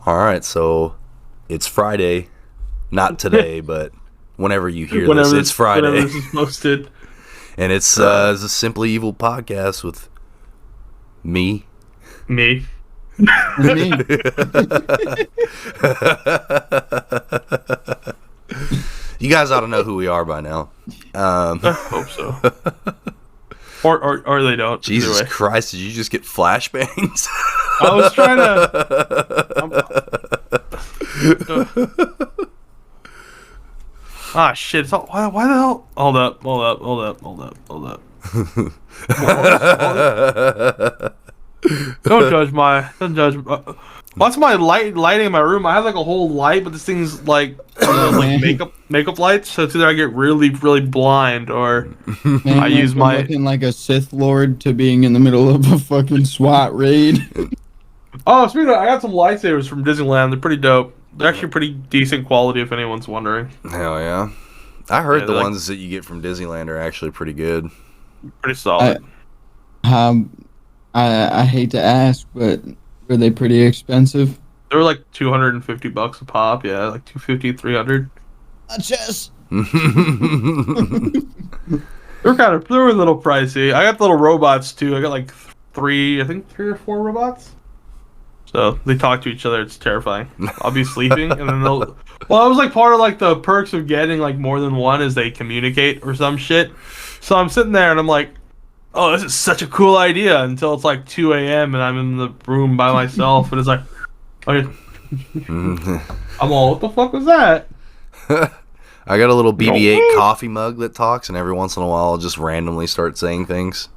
All right, so it's Friday, not today, but whenever you hear this, it's Friday. Whenever this is posted. And it's a Simply Evil podcast with me. Me. Me. You guys ought to know who we are by now. I hope so. Or they don't. Jesus Christ, did you just get flashbangs? I was trying to... shit. Why the hell? Hold up. Don't judge What's my lighting in my room? I have like a whole light, but this thing's like makeup lights. So it's either I get really blind or Man, I use my looking like a Sith Lord to being in the middle of a fucking SWAT raid. Oh, speaking of, I got some lightsabers from Disneyland. They're pretty dope. They're actually pretty decent quality, if anyone's wondering. Hell yeah! I heard the ones that you get from Disneyland are actually pretty good. Pretty solid. I hate to ask, but were they pretty expensive? They were like $250 a pop. Yeah, like 250, 300. Chess. They were a little pricey. I got the little robots too. I got like three or four robots. So they talk to each other. It's terrifying. I'll be sleeping, and then they'll. Well, it was like part of like the perks of getting like more than one is they communicate or some shit. So I'm sitting there and I'm like, oh, this is such a cool idea until it's like 2 a.m. and I'm in the room by myself and it's like, okay. I'm all, what the fuck was that? I got a little BB-8 coffee mug that talks, and every once in a while I'll just randomly start saying things.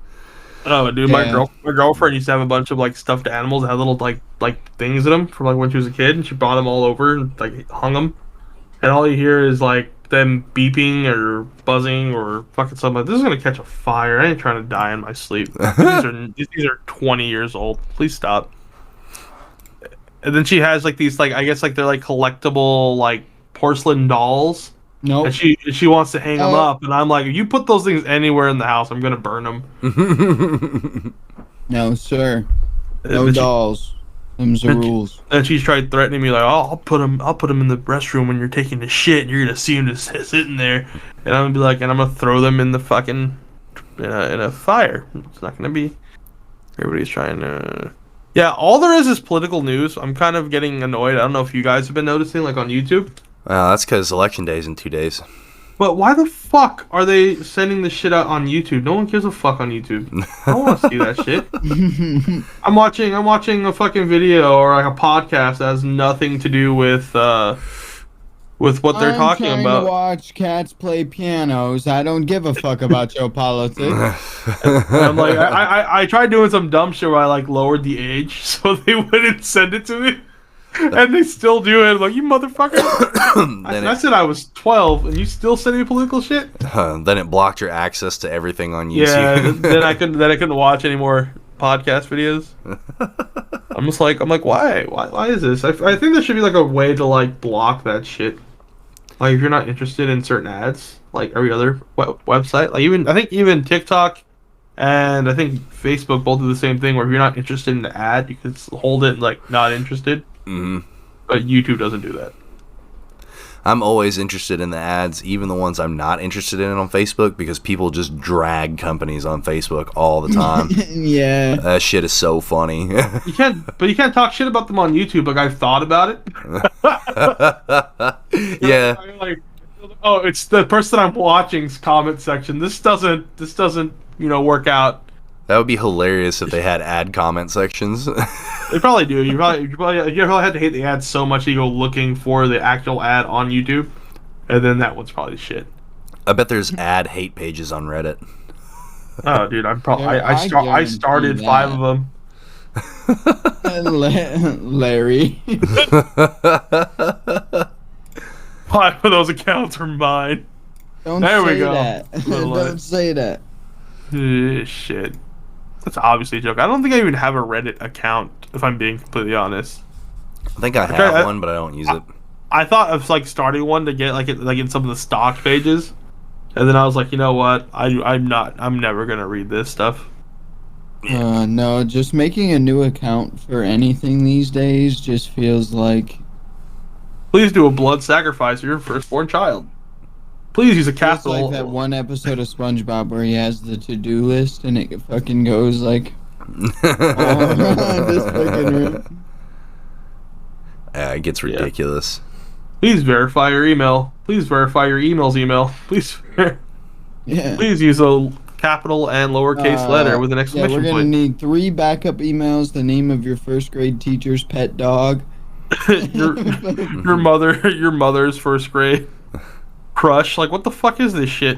Oh, dude, my girlfriend used to have a bunch of like stuffed animals that had little like things in them from like when she was a kid, and she brought them all over and like hung them, and all you hear is like them beeping or buzzing or fucking something. Like, this is gonna catch a fire. I ain't trying to die in my sleep. These are 20 years old. Please stop. And then she has like these like I guess like they're like collectible like porcelain dolls. Nope. And she wants to hang them up, and I'm like, if you put those things anywhere in the house, I'm gonna burn them. No, sir. No dolls. Them's the rules. And she's tried threatening me like, oh, I'll put them in the restroom when you're taking the shit, and you're gonna see them just sitting there, and I'm gonna be like, and I'm gonna throw them in the fucking in a fire. It's not gonna be. Everybody's trying to. Yeah, all there is political news. I'm kind of getting annoyed. I don't know if you guys have been noticing, like on YouTube. That's because election day is in 2 days. But why the fuck are they sending this shit out on YouTube? No one gives a fuck on YouTube. I don't want to see that shit. I'm watching a fucking video or like a podcast that has nothing to do with what they're talking about. I'm trying to watch cats play pianos. I don't give a fuck about your politics. And I'm like, I tried doing some dumb shit where I like lowered the age so they wouldn't send it to me. And they still do it. I'm like, you motherfucker. I said I was 12, and you still send me political shit? Then it blocked your access to everything on YouTube. Yeah, then I couldn't watch any more podcast videos. I'm like, why is this? I think there should be like a way to like block that shit. Like if you're not interested in certain ads, like every other website, like I think even TikTok and I think Facebook both do the same thing. Where if you're not interested in the ad, you can hold it like not interested. Mm-hmm. But YouTube doesn't do that. I'm always interested in the ads, even the ones I'm not interested in on Facebook, because people just drag companies on Facebook all the time. Yeah. That shit is so funny. You can't talk shit about them on YouTube. Like I've thought about it. Yeah. Like, oh, it's the person I'm watching's comment section. This doesn't work out. That would be hilarious if they had ad comment sections. They probably do. You probably have to hate the ad so much that you go looking for the actual ad on YouTube, and then that one's probably shit. I bet there's ad hate pages on Reddit. Oh, dude, I started 5 of them. Larry. 5 of those accounts are mine. Don't say that. Shit. That's obviously a joke. I don't think I even have a Reddit account, if I'm being completely honest. I think I have one, but I don't use it. I thought of like starting one to get like in some of the stock pages, and then I was like, you know what? I'm never gonna read this stuff. No, just making a new account for anything these days just feels like Please do a blood sacrifice for your firstborn child. Please use a it's capital. like that one episode of SpongeBob where he has the to-do list and it fucking goes like this fucking room. Yeah, it gets ridiculous. Please verify your email. Please verify your email's email. Please, Yeah. please use a capital and lowercase letter with an Yeah, exclamation we're gonna point. need 3 backup emails, the name of your first grade teacher's pet dog. your mother's first grade crush. Like, what the fuck is this shit?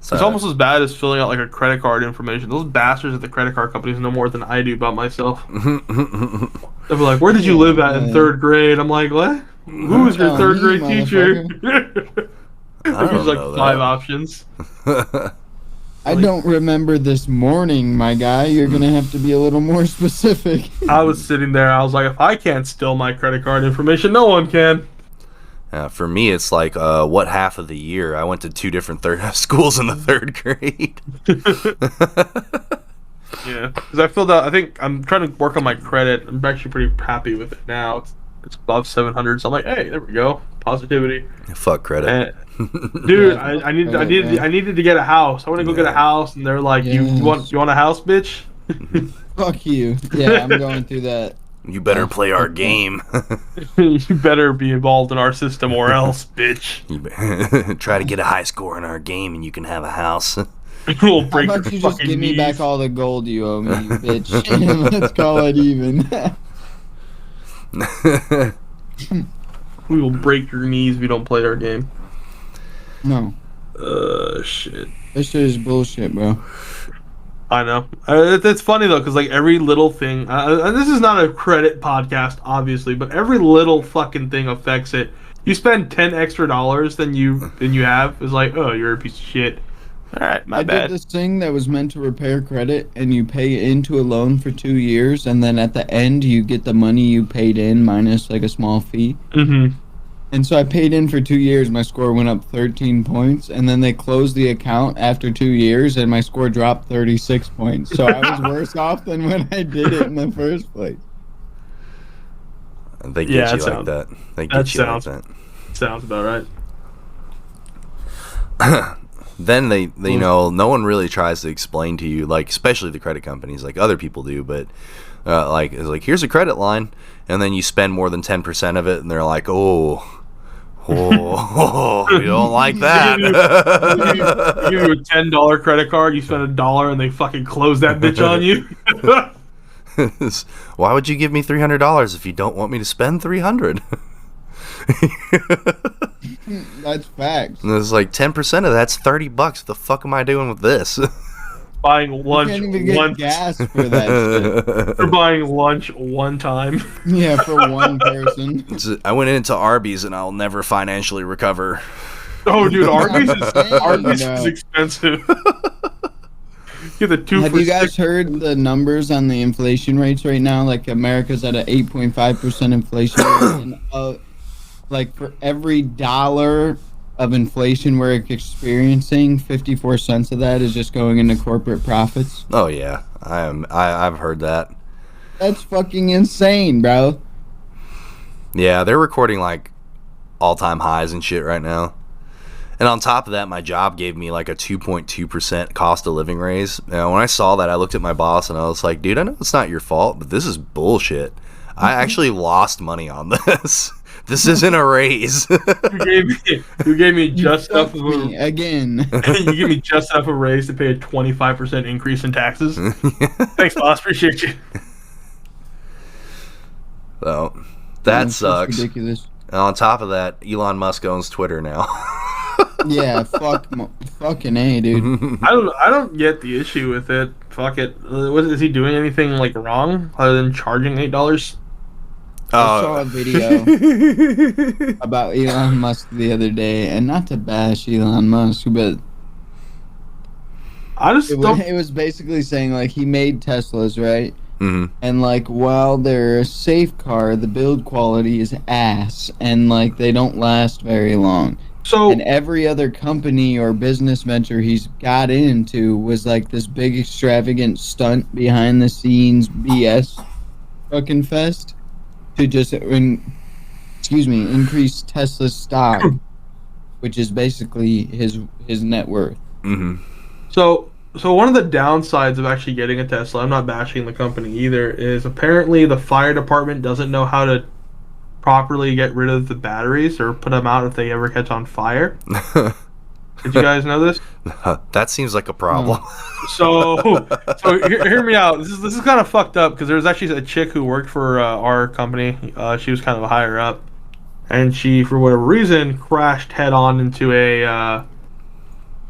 So, It's almost as bad as filling out like a credit card information. Those bastards at the credit card companies know more than I do about myself. They'll be like, "Where did you live at in 3rd grade?" I'm like, "What? Who was your Tell 3rd me, grade teacher?" I There's don't like know 5 that. options. I don't remember this morning, my guy. You're gonna have to be a little more specific. I was sitting there. I was like, if I can't steal my credit card information, no one can. For me, it's like what half of the year I went to 2 different schools in the 3rd grade. Yeah, because I filled out. I think I'm trying to work on my credit. I'm actually pretty happy with it now. It's above 700, so I'm like, hey, there we go, positivity. Fuck credit. And, dude, Yeah, I needed to get a house. I want to go get a house, and they're like, you want a house, bitch? Fuck you. Yeah, I'm going through that. You better play our game. You better be involved in our system or else, bitch. Try to get a high score in our game, and you can have a house. We'll How break about your you just fucking give me knees. back all the gold you owe me, you bitch? Let's call it even. We will break your knees if you don't play our game. No, Shit. this shit is bullshit, bro. I know. It's funny though, because like every little thing. And this is not a credit podcast, obviously, but every little fucking thing affects it. You spend $10 extra than you have. It's like, oh, you're a piece of shit. All right, my I bad. did this thing that was meant to repair credit, and you pay into a loan for 2 years, and then at the end you get the money you paid in minus like a small fee. Mm-hmm. And so I paid in for 2 years. My score went up 13 points, and then they closed the account after 2 years, and my score dropped 36 points. So I was worse off than when I did it in the first place. They get Yeah, you that like sounds- that. They that get you like sounds- that. Sounds about right. Then they you know, no one really tries to explain to you, like especially the credit companies, like other people do, but like it's like, here's a credit line, and then you spend more than 10% of it, and they're like, oh, you don't like that. They give you a $10 credit card. You spend $1, and they fucking close that bitch on you. Why would you give me $300 if you don't want me to spend $300? That's facts. And it's like 10% of that's $30. What the fuck am I doing with this? Buying You lunch can't even get one. gas for that You're buying lunch one time. shit. Yeah, for one person. I went into Arby's and I'll never financially recover. Oh, dude, Arby's I'm is saying, Arby's bro. is expensive. Get the 2 Have for you guys $6. heard the numbers on the inflation rates right now? Like America's at an 8.5% inflation rate, and like for every dollar of inflation we're experiencing, 54 cents of that is just going into corporate profits. Oh yeah, I've heard that. That's fucking insane, bro. Yeah, they're recording like all-time highs and shit right now. And on top of that, my job gave me like a 2.2% cost of living raise. When I saw that, I looked at my boss and I was like, dude, I know it's not your fault, but this is bullshit. I actually lost money on this. This isn't a raise. You gave me just enough of Me a again. you give me just enough of a raise to pay a 25% increase in taxes. Thanks, boss. Appreciate you. So that That's sucks. And ridiculous. on top of that, Elon Musk owns Twitter now. Yeah, fucking A, dude. I don't get the issue with it. Fuck it. Is he doing anything like wrong other than charging $8? I saw a video about Elon Musk the other day, and not to bash Elon Musk, but I just don't. it was basically saying like he made Teslas, right? Mhm. And like while they're a safe car, the build quality is ass, and like they don't last very long. So And every other company or business venture he's got into was like this big extravagant stunt behind the scenes BS fucking fest to just increase Tesla's stock, which is basically his net worth. Mm-hmm. So one of the downsides of actually getting a Tesla, I'm not bashing the company either, is apparently the fire department doesn't know how to properly get rid of the batteries or put them out if they ever catch on fire. Did you guys know this? That seems like a problem. So hear me out. This is kind of fucked up because there was actually a chick who worked for our company. She was kind of a higher up, and she, for whatever reason, crashed head on into a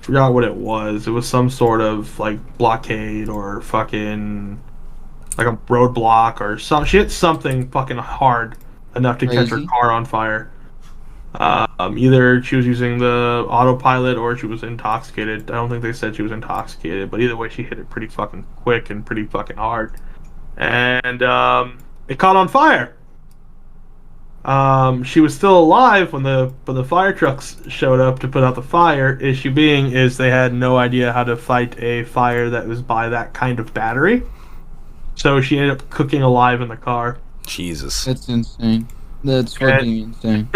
forgot what it was. It was some sort of like blockade or fucking like a roadblock or some. She hit something fucking hard enough to catch her Crazy. car on fire. Either she was using the autopilot or she was intoxicated. I don't think they said she was intoxicated, but either way, she hit it pretty fucking quick and pretty fucking hard, and it caught on fire. She was still alive when the fire trucks showed up to put out the fire. Issue being is they had no idea how to fight a fire that was by that kind of battery, so she ended up cooking alive in the car. Jesus. That's insane. That's fucking insane.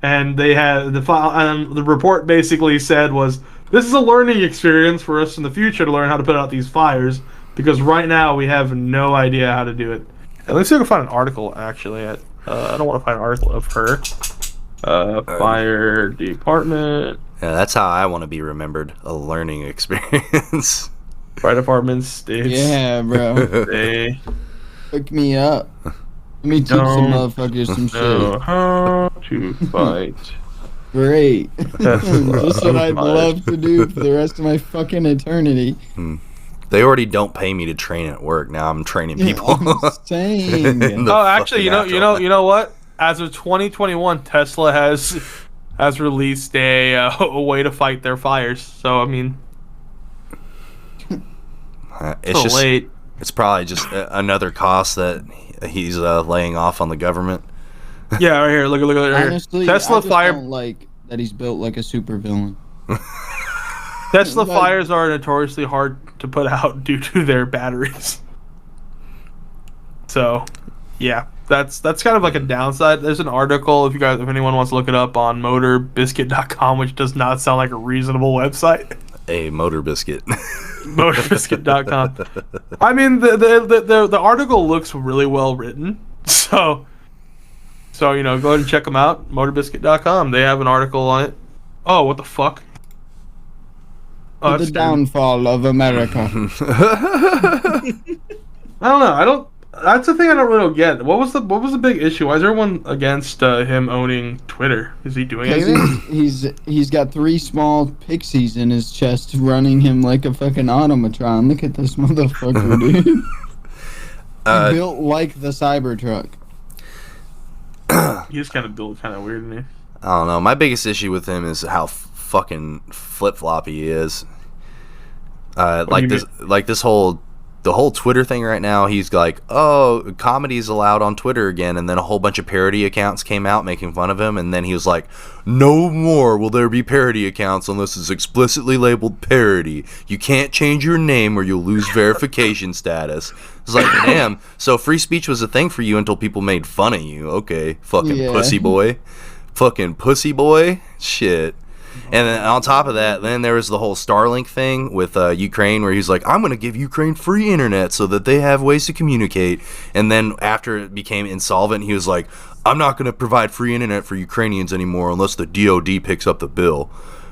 And they had the report basically said was, this is a learning experience for us in the future to learn how to put out these fires, because right now we have no idea how to do it. And let's see if I can find an article actually. I don't want to find an article of her. Fire department. Yeah, that's how I want to be remembered. A learning experience. Fire department states. Yeah, bro. They Hook me up. Let me teach some Don't motherfuckers some know shit. how to fight. Great. Tesla. Just what I'd love to do for the rest of my fucking eternity. They already don't pay me to train at work. Now I'm training people. I'm saying. In the Oh, actually, fucking you know what? As of 2021, Tesla has released a way to fight their fires. So I mean, it's so just late. it's probably just another cost that he's laying off on the government. Yeah, right here. Look at right here. Honestly, Tesla I just fire. don't like that he's built like a supervillain. Tesla Like- fires are notoriously hard to put out due to their batteries. So, yeah, that's kind of like a downside. There's an article if anyone wants to look it up on motorbiscuit.com, which does not sound like a reasonable website. A motor biscuit. Motorbiscuit.com. I mean, the article looks really well written, so go ahead and check them out. Motorbiscuit.com. They have an article on it. Oh, what the fuck? Oh, The that's scary. downfall of America. I don't know. That's the thing I don't really get. What was the big issue? Why is everyone against him owning Twitter? Is he doing anything? Because he's got 3 small pixies in his chest running him like a fucking automatron. Look at this motherfucker, dude. Built like the Cybertruck. He just kind of built kind of weird to me. I don't know. My biggest issue with him is how fucking flip floppy he is. Like this whole Twitter thing right now. He's like, oh, comedy is allowed on Twitter again, and then a whole bunch of parody accounts came out making fun of him, and then he was like, no more will there be parody accounts unless it's explicitly labeled parody. You can't change your name or you'll lose verification status. It's like, damn. So free speech was a thing for you until people made fun of you. Okay, fucking pussy boy. Fucking pussy boy. Shit. And then on top of that, then there was the whole Starlink thing with Ukraine, where he's like, I'm going to give Ukraine free internet so that they have ways to communicate. And then after it became insolvent, he was like, I'm not going to provide free internet for Ukrainians anymore unless the DOD picks up the bill.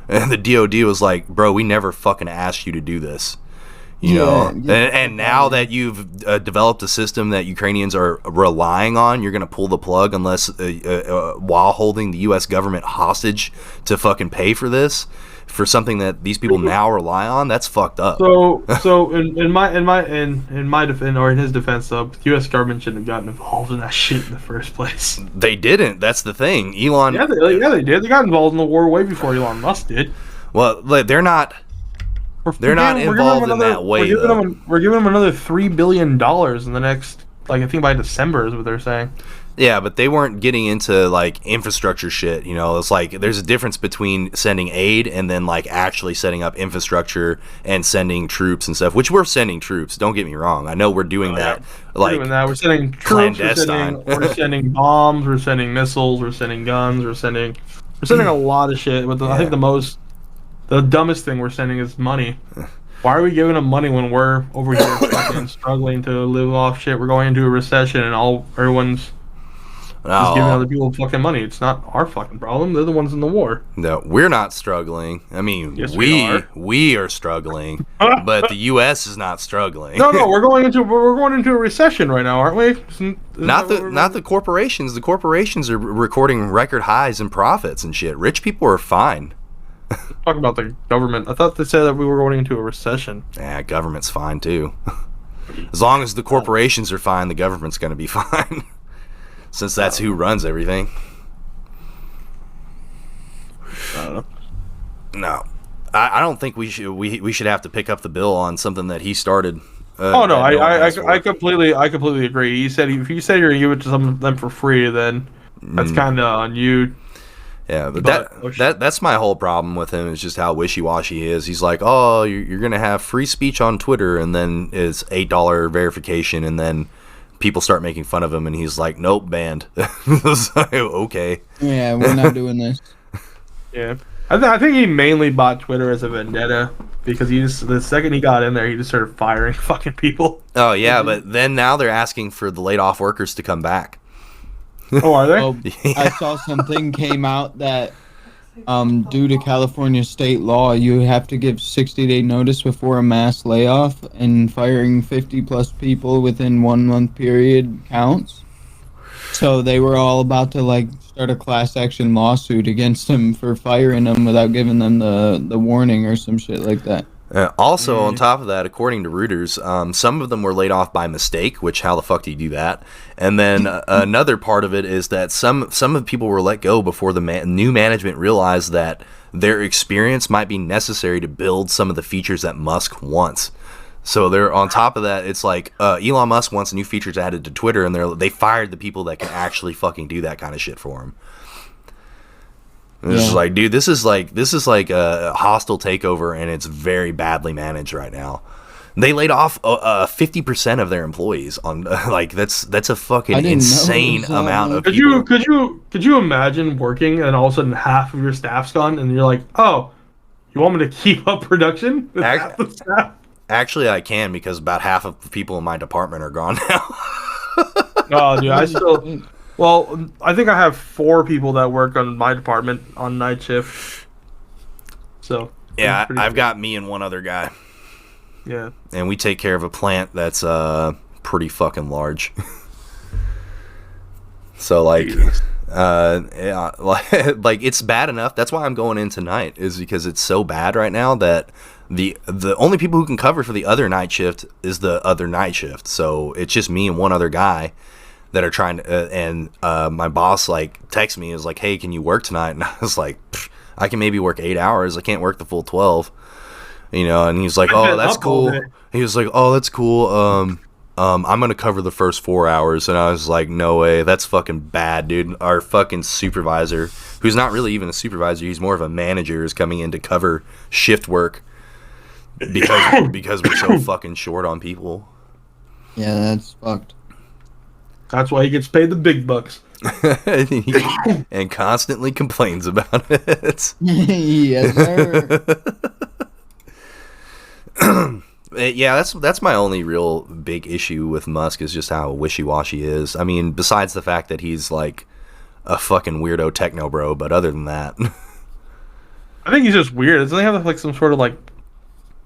And the DOD was like, bro, we never fucking asked you to do this. You know, and now that you've developed a system that Ukrainians are relying on, you're going to pull the plug unless while holding the U.S. government hostage to fucking pay for this, for something that these people now rely on. That's fucked up. So in his defense, though, the U.S. government shouldn't have gotten involved in that shit in the first place. They didn't. That's the thing. Elon. Yeah, they did. They got involved in the war way before Elon Musk did. Well, they're not. They're not involved in that way, we're giving them another $3 billion in the next, I think by December is what they're saying. Yeah, but they weren't getting into like infrastructure shit. You know, it's like there's a difference between sending aid and then like actually setting up infrastructure and sending troops and stuff. Which we're sending troops. Don't get me wrong. I know we're doing that. We're Like doing that. We're sending troops. clandestine. We're sending bombs. We're sending missiles. We're sending guns. We're sending a lot of shit. But I think the dumbest thing we're sending is money. Why are we giving them money when we're over here fucking struggling to live off shit? We're going into a recession and everyone's just giving other people fucking money. It's not our fucking problem. They're the ones in the war. No, we're not struggling. I mean, Yes, we are struggling, but the U.S. is not struggling. No, we're going into a recession right now, aren't we? Not the corporations. The corporations are recording record highs in profits and shit. Rich people are fine. Talk about the government. I thought they said that we were going into a recession. Yeah, government's fine too. As long as the corporations are fine, the government's going to be fine. Since that's who runs everything. I don't know. No, I don't think we should have to pick up the bill on something that he started. Oh no, I completely agree. If you said you're gonna give it to some of them for free, then that's kind of on you. Yeah, but that's my whole problem with him is just how wishy-washy he is. He's like, oh, you're gonna have free speech on Twitter, and then it's $8 verification, and then people start making fun of him, and he's like, nope, banned. Okay. Yeah, we're not doing this. Yeah, I think he mainly bought Twitter as a vendetta because the second he got in there, he just started firing fucking people. Oh yeah, but then now they're asking for the laid off workers to come back. Oh, are they? Well, I saw something came out that due to California state law, you have to give 60-day notice before a mass layoff, and firing 50 plus people within 1 month period counts. So they were all about to like start a class action lawsuit against him for firing them without giving them the warning or some shit like that. Also, on top of that, according to Reuters, some of them were laid off by mistake, which how the fuck do you do that? And then another part of it is that some of the people were let go before the new management realized that their experience might be necessary to build some of the features that Musk wants. So they're on top of that. It's like Elon Musk wants new features added to Twitter, and they fired the people that can actually fucking do that kind of shit for him. And it's just like, dude, this is like a hostile takeover, and it's very badly managed right now. They laid off 50% of their employees on like that's a fucking insane amount of people. Could you imagine working and all of a sudden half of your staff's gone, and you're like, oh, you want me to keep up production with half the staff? Actually, I can, because about half of the people in my department are gone now. Oh, dude, well, I think I have 4 people that work on my department on night shift. So yeah, I've got me and one other guy. Yeah, and we take care of a plant that's pretty fucking large. So like, yeah, like it's bad enough. That's why I'm going in tonight, is because it's so bad right now that the only people who can cover for the other night shift is the other night shift. So it's just me and one other guy that are trying to, and my boss like texts me, is like, hey, can you work tonight? And I was like, I can maybe work 8 hours. I can't work the full 12, you know. And he's like, oh, that's cool. He was like, oh, that's cool. I'm gonna cover the first 4 hours. And I was like, no way, that's fucking bad, dude. Our fucking supervisor, who's not really even a supervisor, he's more of a manager, is coming in to cover shift work because we're so fucking short on people. Yeah, that's fucked. That's why he gets paid the big bucks. And constantly complains about it. Yes, sir. Yeah, that's my only real big issue with Musk, is just how wishy-washy he is. I mean, besides the fact that he's like a fucking weirdo techno bro, but other than that, I think he's just weird. Doesn't he have like some sort of like,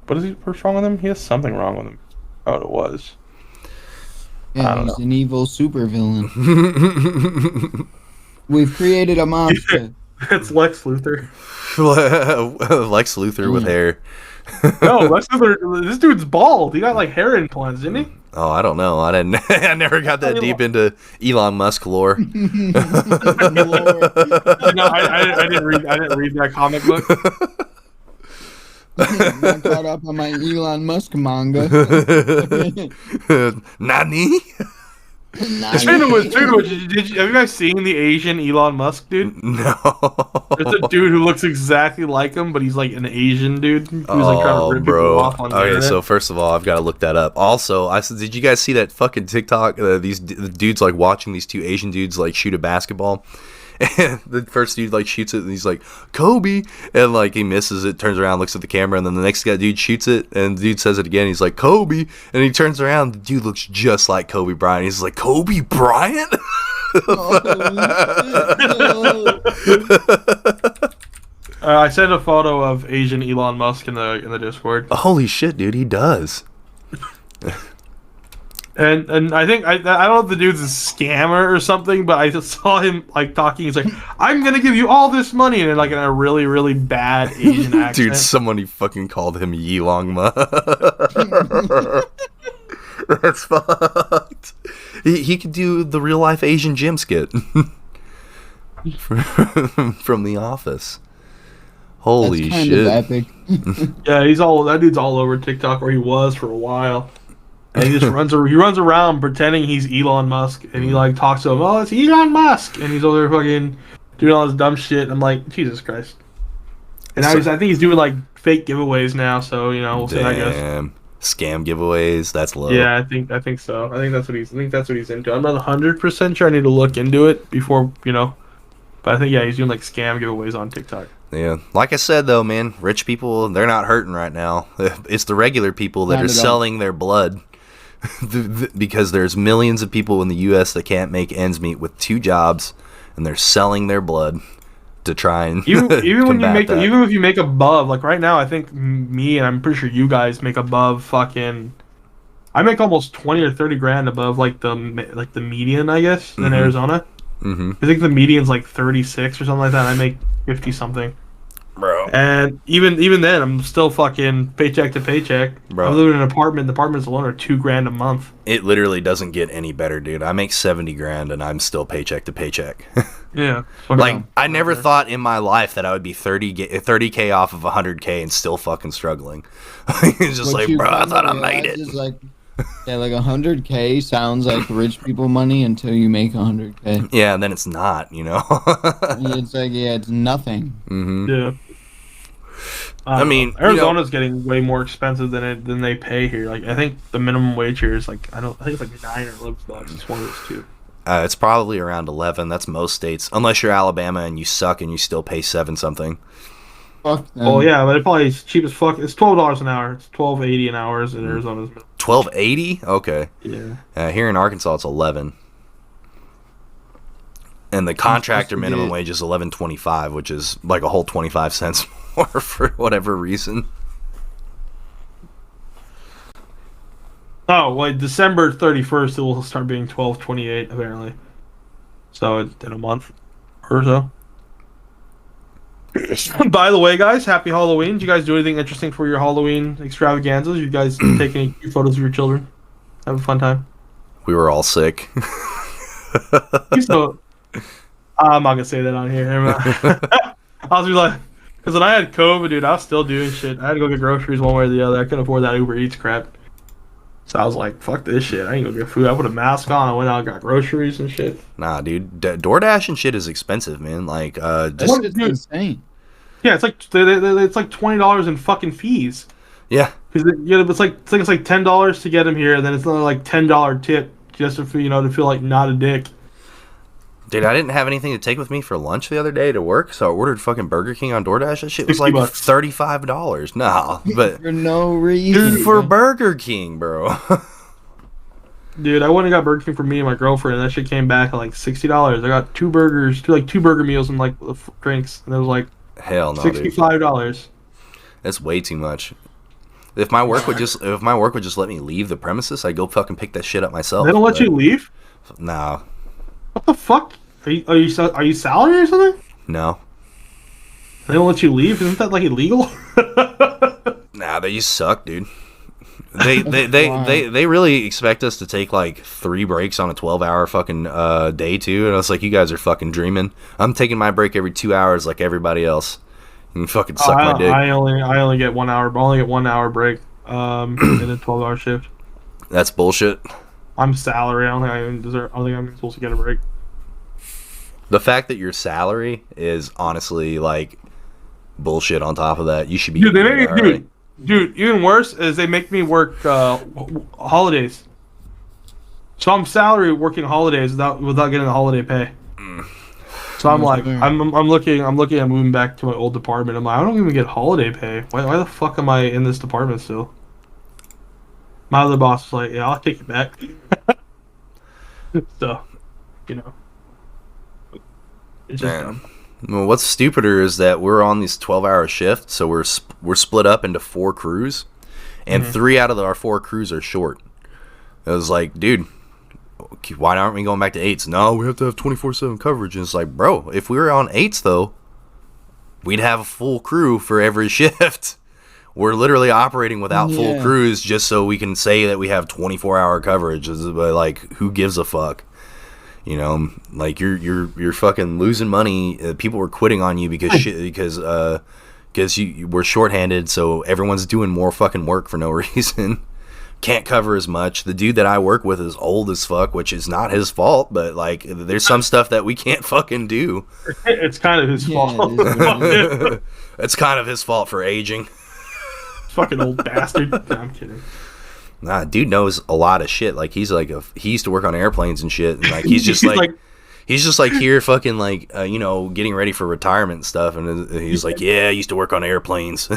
what's wrong with him? He has something wrong with him. Oh, it was. Yeah, he's an evil supervillain. We've created a monster. It's Lex Luthor. Lex Luthor with hair. No, Lex Luthor. This dude's bald. He got like hair implants, didn't he? Oh, I don't know. I never got that deep into Elon Musk lore. No, I didn't read that comic book. Not caught up on my Elon Musk manga. Nani? Speaking of which, have you guys seen the Asian Elon Musk dude? No. There's a dude who looks exactly like him, but he's like an Asian dude who's like trying to rip people off on the Okay, internet. so first of all, I've got to look that up. Also, I said, did you guys see that fucking TikTok? These dudes like watching these two Asian dudes like shoot a basketball. And the first dude like shoots it and he's like Kobe, and like he misses it, turns around, looks at the camera, and then the next guy dude shoots it and the dude says it again, he's like Kobe, and he turns around, the dude looks just like Kobe Bryant. He's like, Kobe Bryant? I sent a photo of Asian Elon Musk in the Discord. Holy shit, dude, he does. And I think I don't know if the dude's a scammer or something, but I just saw him like talking. He's like, "I'm gonna give you all this money," and like in a really really bad Asian accent. Dude, somebody fucking called him Yilong Ma. That's fucked. He could do the real life Asian Jim skit from The Office. Holy That's kind shit! of epic. Yeah, that dude's all over TikTok, or he was for a while. And he just runs around pretending he's Elon Musk, and he like talks to him. Oh, it's Elon Musk, and he's over there fucking doing all this dumb shit. I'm like, Jesus Christ. And now I think he's doing like fake giveaways now. So we'll see how that goes. Damn, scam giveaways. That's low. Yeah, I think so. I think that's what he's into. I'm not 100% sure. I need to look into it before but I think he's doing like scam giveaways on TikTok. Yeah, like I said though, man, rich people, they're not hurting right now. It's the regular people that Not are at all. selling their blood. Because there's millions of people in the U.S. that can't make ends meet with 2 jobs, and they're selling their blood to try and Even when you combat make that. even if you make above, like right now, I think me and I'm pretty sure you guys make above fucking. I make almost 20 or 30 grand above like the median, I guess, in Arizona. Mm-hmm. I think the median's like 36 or something like that. And I make 50 something. Bro. And even then, I'm still fucking paycheck to paycheck. Bro. I'm living in an apartment. The apartments alone are $2 grand a month. It literally doesn't get any better, dude. I make 70 grand and I'm still paycheck to paycheck. Yeah. Like, I never thought in my life that I would be 30K off of 100K and still fucking struggling. It's just What like, you bro, I finally thought I made realize it. is, like 100K sounds like rich people money until you make 100K. Yeah, and then it's not, It's like, it's nothing. Mm-hmm. Yeah. I mean, Arizona's getting way more expensive than they pay here. Like, I think the minimum wage here is like I think it's like $9 or $11. It's one of those two. It's probably around 11. That's most states, unless you're Alabama and you suck and you still pay 7 something. Fuck them. Oh yeah, but it probably is cheap as fuck. It's $12 an hour. It's $12.80 an hour in Arizona's. $12.80? Okay. Yeah. Here in Arkansas, it's 11. And the contractor minimum wage is $11.25, which is like a whole 25 cents more for whatever reason. Oh, well, December 31st, it will start being $12.28 apparently. So in a month or so. By the way, guys, happy Halloween. Did you guys do anything interesting for your Halloween extravaganzas? You guys take any cute photos of your children? Have a fun time? We were all sick. So, I'm not going to say that on here. I was like, because when I had COVID, dude, I was still doing shit. I had to go get groceries one way or the other. I couldn't afford that Uber Eats crap. So I was like, fuck this shit. I ain't gonna get food. I put a mask on. I went out and got groceries and shit. Nah, dude. DoorDash and shit is expensive, man. Like, just... What is insane? Yeah, it's like $20 in fucking fees. Yeah. Because it's like $10 to get them here, and then it's another like $10 tip just to feel like not a dick. Dude, I didn't have anything to take with me for lunch the other day to work, so I ordered fucking Burger King on DoorDash. That shit was like $60. $35. Nah, but For no reason. dude, for Burger King, bro. Dude, I went and got Burger King for me and my girlfriend, and that shit came back at like $60. I got two burger meals and like drinks, and it was like Hell no, dude. $65. That's way too much. If my work would just let me leave the premises, I'd go fucking pick that shit up myself. They don't let you leave? Nah, What the fuck? Are you salary or something? no. They don't let you leave? Isn't that like illegal? Nah, they just suck, dude. They really expect us to take like 3 breaks on a 12-hour fucking day too, and I was like, you guys are fucking dreaming. I'm taking my break every 2 hours like everybody else. And fucking suck my dick. I only get 1 hour. I only get 1 hour break. In a 12-hour shift. That's bullshit. I'm salary. I don't think I even deserve. I don't think I'm supposed to get a break. The fact that your salary is honestly like bullshit. On top of that, you should be. Dude, they make me, dude. Even worse is they make me work holidays. So I'm salary working holidays without getting the holiday pay. So I'm like, I'm looking at moving back to my old department. I'm like, I don't even get holiday pay. Why the fuck am I in this department still? My other boss was like, yeah, I'll take it back. So, you know, it's just dumb. Well, what's stupider is that we're on these 12-hour shifts, so we're split up into 4 crews, and 3 out of our 4 crews are short. It was like, dude, why aren't we going back to 8s? No, we have to have 24/7 coverage. And it's like, bro, if we were on 8s though, we'd have a full crew for every shift. We're literally operating without full crews just so we can say that we have 24-hour coverage. But like, who gives a fuck? You know, like you're fucking losing money. People were quitting on you because you were shorthanded. So everyone's doing more fucking work for no reason. Can't cover as much. The dude that I work with is old as fuck, which is not his fault. But like, there's some stuff that we can't fucking do. It's kind of his fault. It's kind of his fault for aging. Fucking old bastard. No, I'm kidding. Nah, dude knows a lot of shit. Like he used to work on airplanes and shit. And like he's just he's just like here fucking like getting ready for retirement and stuff. And he's like, yeah, I used to work on airplanes.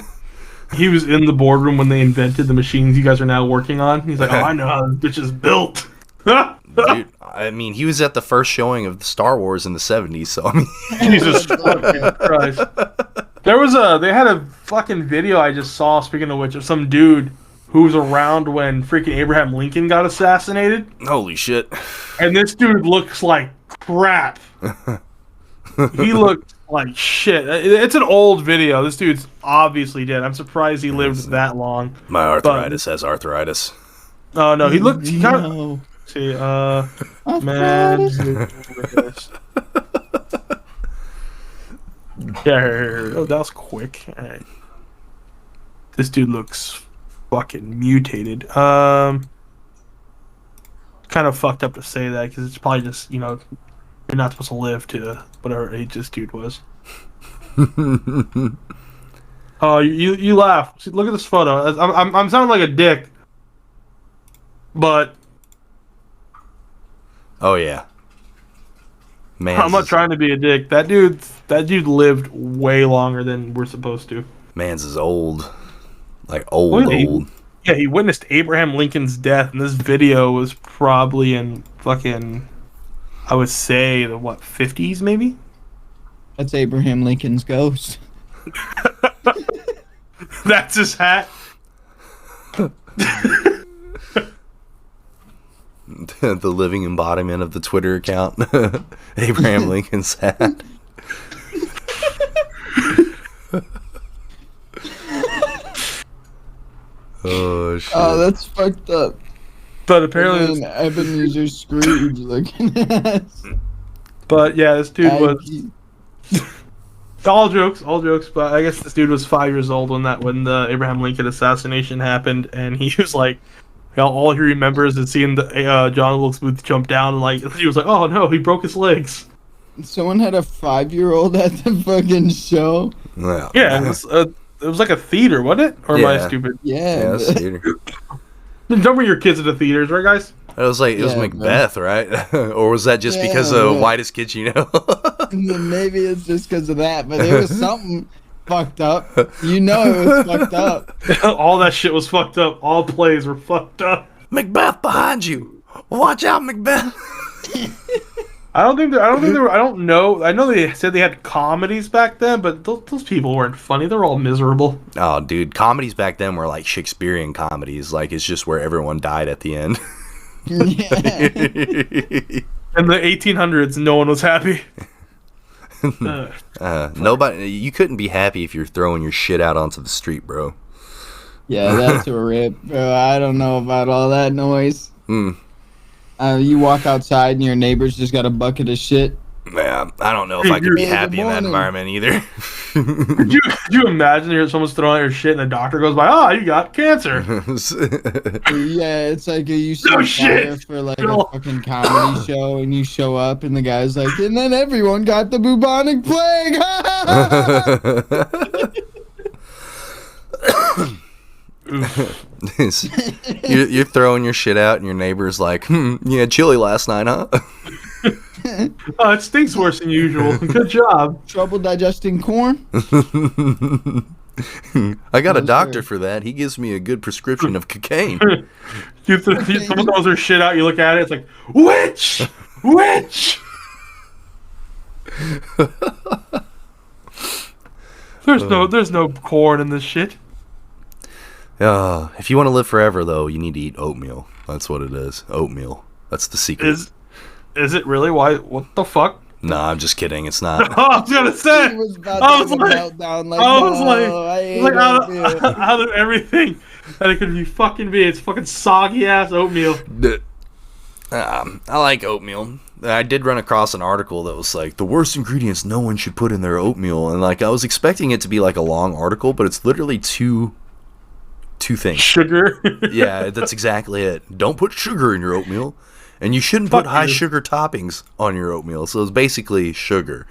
He was in the boardroom when they invented the machines you guys are now working on. He's like, oh, I know how this bitch is built. Dude, I mean, he was at the first showing of Star Wars in the 70s. So I mean, Jesus Christ. They had a fucking video I just saw, speaking of which, of some dude who was around when freaking Abraham Lincoln got assassinated. Holy shit. And this dude looks like crap. He looked like shit. It's an old video. This dude's obviously dead. I'm surprised he lived that long. My arthritis has arthritis. Oh, no. He looked... He kind of... See, man... Yeah, oh, that was quick. All right. This dude looks fucking mutated. Kind of fucked up to say that because it's probably just you're not supposed to live to whatever age this dude was. Oh, you laugh. See, look at this photo. I'm sounding like a dick, but oh yeah. Man, I'm not trying to be a dick. That dude lived way longer than we're supposed to. Man's is old. Like old. Yeah, he witnessed Abraham Lincoln's death, and this video was probably in fucking, I would say, the 50s maybe? That's Abraham Lincoln's ghost. That's his hat. The living embodiment of the Twitter account. Abraham Lincoln's hat. Oh shit. Oh, that's fucked up. But apparently Ebenezer Scrooge looking ass. But yeah, this dude was all jokes, but I guess this dude was 5 years old when the Abraham Lincoln assassination happened, and he was like, all he remembers is seeing the John Wilkes Booth jump down, and like he was like, oh no, he broke his legs. Someone had a 5-year-old at the fucking show. Well, yeah, it was like a theater, wasn't it? Or am I stupid? Yeah, it's theater. Don't bring your kids to the theaters, right, guys? It was Macbeth, right? Or was that just because of Whitest Kids You Know? Maybe it's just because of that, but it was something fucked up. You know it was fucked up. All that shit was fucked up. All plays were fucked up. Macbeth behind you! Watch out, Macbeth! I don't know. I know they said they had comedies back then, but those people weren't funny. They're all miserable. Oh, dude, comedies back then were like Shakespearean comedies. Like, it's just where everyone died at the end. Yeah. In the 1800s, no one was happy. Nobody. You couldn't be happy if you're throwing your shit out onto the street, bro. Yeah, that's a rip, bro. I don't know about all that noise. You walk outside and your neighbor's just got a bucket of shit. Man, I don't know if I could be happy in that environment either. Could you imagine someone's throwing out your shit and the doctor goes by, oh, you got cancer. Yeah, it's like you see No a shit. flyer for like a fucking comedy show, and you show up, and the guy's like, and then everyone got the bubonic plague. You're throwing your shit out, and your neighbor's like, you had chili last night, huh? Oh, it stinks worse than usual. Good job. Trouble digesting corn? I got a doctor for that. He gives me a good prescription of cocaine. Someone throws their shit out, you look at it, it's like, witch! Witch! There's no corn in this shit. If you want to live forever, though, you need to eat oatmeal. That's what it is. Oatmeal. That's the secret. Is it really? Why? What the fuck? No, I'm just kidding. It's not. I was gonna say. He was about I to was have a like, meltdown, like, I was no, like, I hate like oatmeal. out of everything that it could be fucking be, it's fucking soggy ass oatmeal. I like oatmeal. I did run across an article that was like the worst ingredients no one should put in their oatmeal, and like I was expecting it to be like a long article, but it's literally two things. Sugar. Yeah, that's exactly it. Don't put sugar in your oatmeal, and you shouldn't put high sugar toppings on your oatmeal. So it's basically sugar.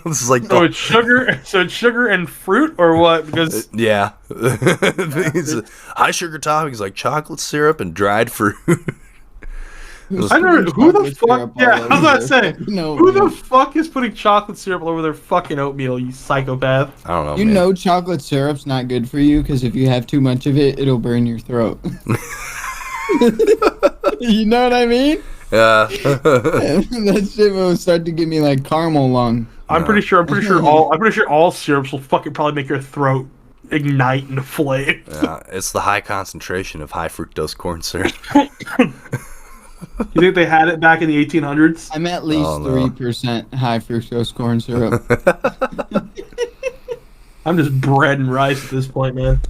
This is like So it's sugar. So it's sugar and fruit, or what? Because yeah, these high sugar toppings like chocolate syrup and dried fruit. I don't know who the fuck. Yeah, I was about to say, No, who the fuck is putting chocolate syrup all over their fucking oatmeal? You psychopath. I don't know. You man. know chocolate syrup's not good for you because if you have too much of it, it'll burn your throat. You know what I mean? Yeah. That shit will start to give me like caramel lung. I'm pretty sure all syrups will fucking probably make your throat ignite into flames. Yeah, it's the high concentration of high fructose corn syrup. You think they had it back in the 1800s? I'm at least Oh, no. 3% high fructose corn syrup. I'm just bread and rice at this point, man.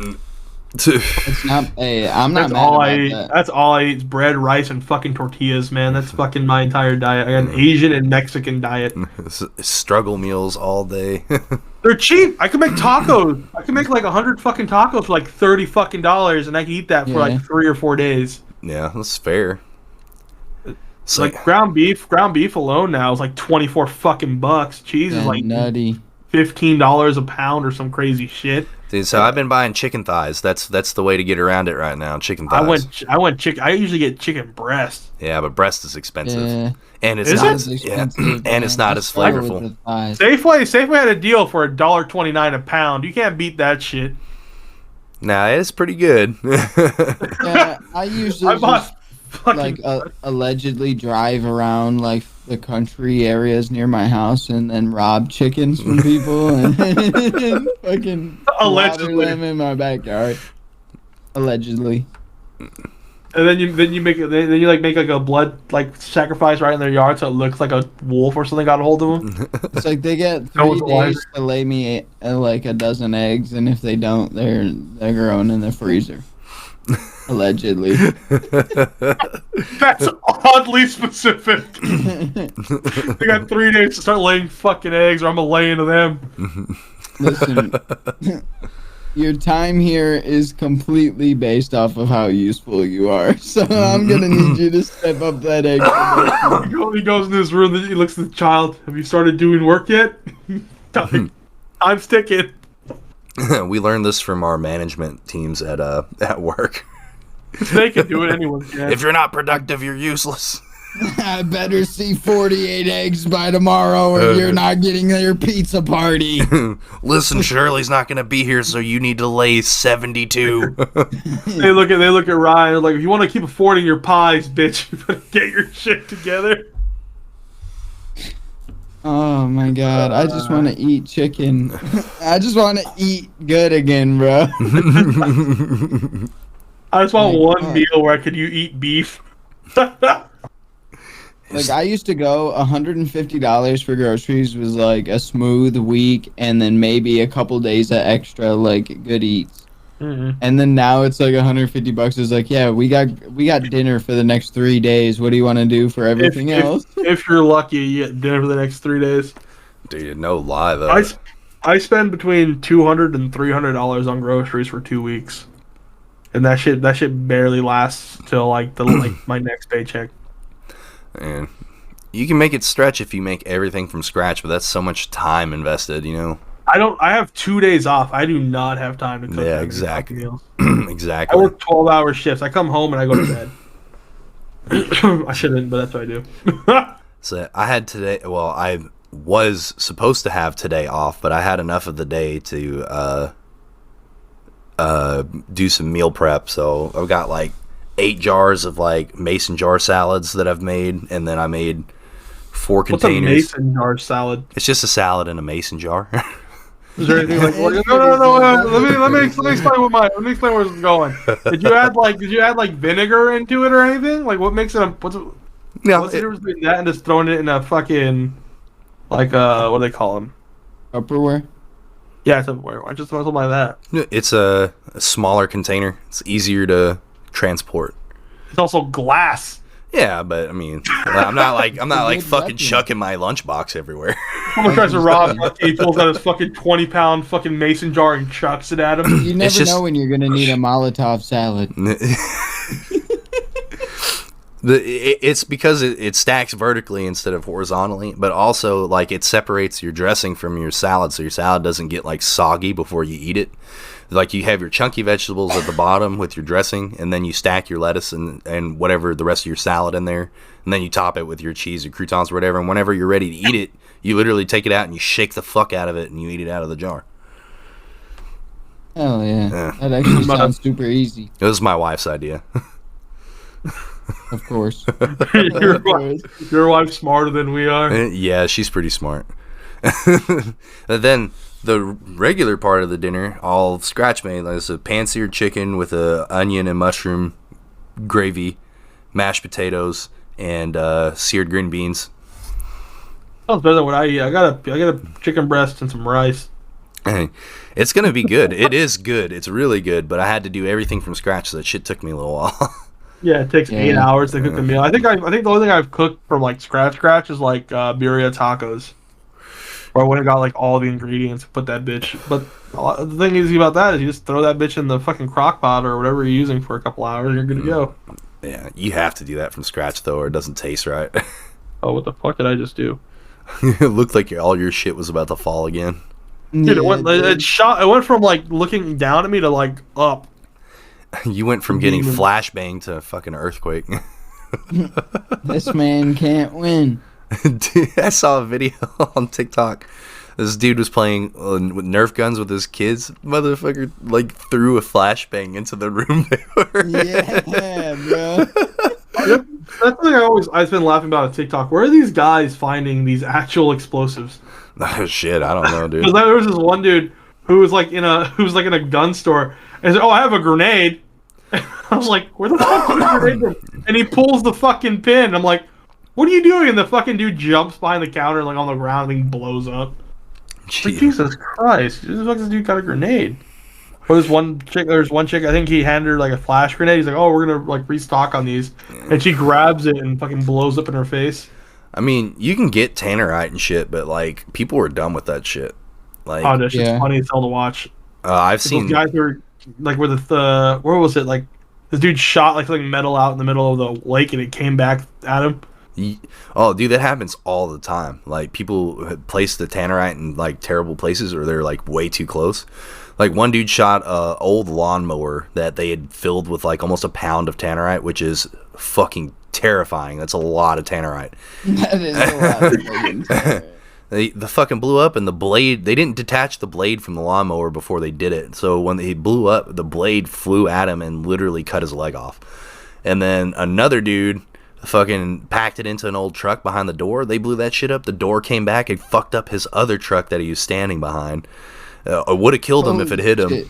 It's not. Hey, I'm not That's mad all about I eat. that. That's all I eat is bread, rice, and fucking tortillas, man. That's fucking my entire diet. I got an Asian and Mexican diet. Struggle meals all day. They're cheap. I can make tacos. I can make like 100 fucking tacos for like $30 fucking, and I can eat that for Yeah. like 3 or 4 days. Yeah, that's fair. It's like ground beef alone now is like 24 fucking bucks. Cheese is Yeah, like nutty. $15 a pound or some crazy shit. Dude, so I've been buying chicken thighs. That's the way to get around it right now. Chicken thighs. I went chicken. I usually get chicken breast. Yeah, but breast is expensive, Yeah. and it's Is not. it? Yeah, Expensive, and it's man. not I as struggle with flavorful. the thighs. Safeway had a deal for $1.29 a pound. You can't beat that shit. Nah, it's pretty good. Yeah, I usually I bought just fucking. like allegedly drive around like the country areas near my house and then rob chickens from people and fucking Allegedly. slaughter them in my backyard. Allegedly. And then you make like a blood like sacrifice right in their yard so it looks like a wolf or something got a hold of them. It's like they get That was 3 a days to lay me like a dozen eggs, and if they don't, they're growing in the freezer. Allegedly. That's oddly specific. They got 3 days to start laying fucking eggs, or I'm gonna lay into them. Listen, your time here is completely based off of how useful you are. So I'm gonna need you to step up that egg. He goes in this room. He looks at the child. Have you started doing work yet? I'm sticking. We learned this from our management teams at work. They can do it. Anyone can. If you're not productive, you're useless. I better see 48 eggs by tomorrow, or you're not getting your pizza party. Listen, Shirley's not gonna be here, so you need to lay 72. They look at Ryan. They're like, if you want to keep affording your pies, bitch, you better get your shit together. Oh my god, I just want to eat chicken. I just want to eat good again, bro. I just want My one God. meal where you eat beef. Like I used to go $150 for groceries was like a smooth week, and then maybe a couple days of extra like good eats. Mm-hmm. And then now it's like $150. It's like, yeah, we got dinner for the next 3 days. What do you want to do for everything else? If you're lucky, you get dinner for the next 3 days. Dude, no lie though. I spend between $200 and $300 on groceries for 2 weeks, and that shit barely lasts till like my next paycheck. And you can make it stretch if you make everything from scratch, but that's so much time invested, you know. I have 2 days off. I do not have time to cook. Yeah, exactly. Meals. Exactly. I work 12-hour shifts. I come home and I go to bed. I shouldn't, but that's what I do. So I had today. Well, I was supposed to have today off, but I had enough of the day to do some meal prep. So I've got like 8 jars of like mason jar salads that I've made, and then I made 4 What's containers. a mason jar salad? It's just a salad in a mason jar. Is there anything like? No. Let me explain let me explain where this is going. Did you add like vinegar into it or anything? Like what makes it? What's the difference between that and just throwing it in a fucking like what do they call them? Tupperware? Yeah, Tupperware. Why just something like that? It's a smaller container. It's easier to transport. It's also glass. Yeah, but I mean, I'm not like Good fucking weapon. chucking my lunchbox everywhere. Someone tries to rob him. He pulls out his fucking 20-pound fucking mason jar and chucks it at him. You never just- know when you're gonna need a Molotov salad. It's because it stacks vertically instead of horizontally, but also like it separates your dressing from your salad, so your salad doesn't get like soggy before you eat it. Like you have your chunky vegetables at the bottom with your dressing, and then you stack your lettuce and whatever the rest of your salad in there, and then you top it with your cheese or croutons or whatever. And whenever you're ready to eat it, you literally take it out and you shake the fuck out of it and you eat it out of the jar. Hell yeah. Yeah. That actually sounds super easy. It was my wife's idea. Of course. Your wife's smarter than we are. Yeah, she's pretty smart. And then the regular part of the dinner, all scratch made. There's a pan-seared chicken with a onion and mushroom gravy, mashed potatoes, and seared green beans. Sounds better than what I eat. I got a chicken breast and some rice. Hey, it's gonna be good. It is good. It's really good. But I had to do everything from scratch, so that shit took me a little while. Yeah, it takes 8 Yeah. hours to cook a meal. I think the only thing I've cooked from like scratch is like birria tacos, where I went and got like all the ingredients, put that bitch. But the thing is about that is you just throw that bitch in the fucking crock pot or whatever you're using for a couple hours, and you're good to go. Yeah, you have to do that from scratch though, or it doesn't taste right. Oh, what the fuck did I just do? It looked like all your shit was about to fall again. Dude, Yeah, it went from like looking down at me to like up. You went from getting flashbang to fucking earthquake. this man can't win. Dude, I saw a video on TikTok. This dude was playing with Nerf guns with his kids. Motherfucker like threw a flashbang into the room they were in. Yeah, bro. That's the thing I've been laughing about on TikTok. Where are these guys finding these actual explosives? Oh, shit, I don't know, dude. Because there was this one dude who was like in a gun store and said, "Oh, I have a grenade." I was like, "Where the fuck is the grenade from?" And he pulls the fucking pin. I'm like, "What are you doing?" And the fucking dude jumps behind the counter, like on the ground, and he blows up. Like, Jesus Christ, who the fuck this dude got a grenade? Or there's one chick. I think he handed her like a flash grenade. He's like, "Oh, we're gonna like restock on these," and she grabs it and fucking blows up in her face. I mean, you can get tannerite and shit, but like people were done with that shit. Like, Oh, that shit's Yeah. funny as hell to watch. I've Those seen. guys were like where where was it? Like this dude shot like something metal out in the middle of the lake and it came back at him. Oh, dude, that happens all the time. Like people place the tannerite in like terrible places, or they're like way too close. Like one dude shot a old lawnmower that they had filled with like almost a pound of tannerite, which is fucking terrifying. That's a lot of tannerite. That is a lot of fucking terror. The fucking blew up, and the blade, they didn't detach the blade from the lawnmower before they did it. So when he blew up, the blade flew at him and literally cut his leg off. And then another dude fucking packed it into an old truck behind the door. They blew that shit up. The door came back and fucked up his other truck that he was standing behind. It would have killed him if it hit him. Shit.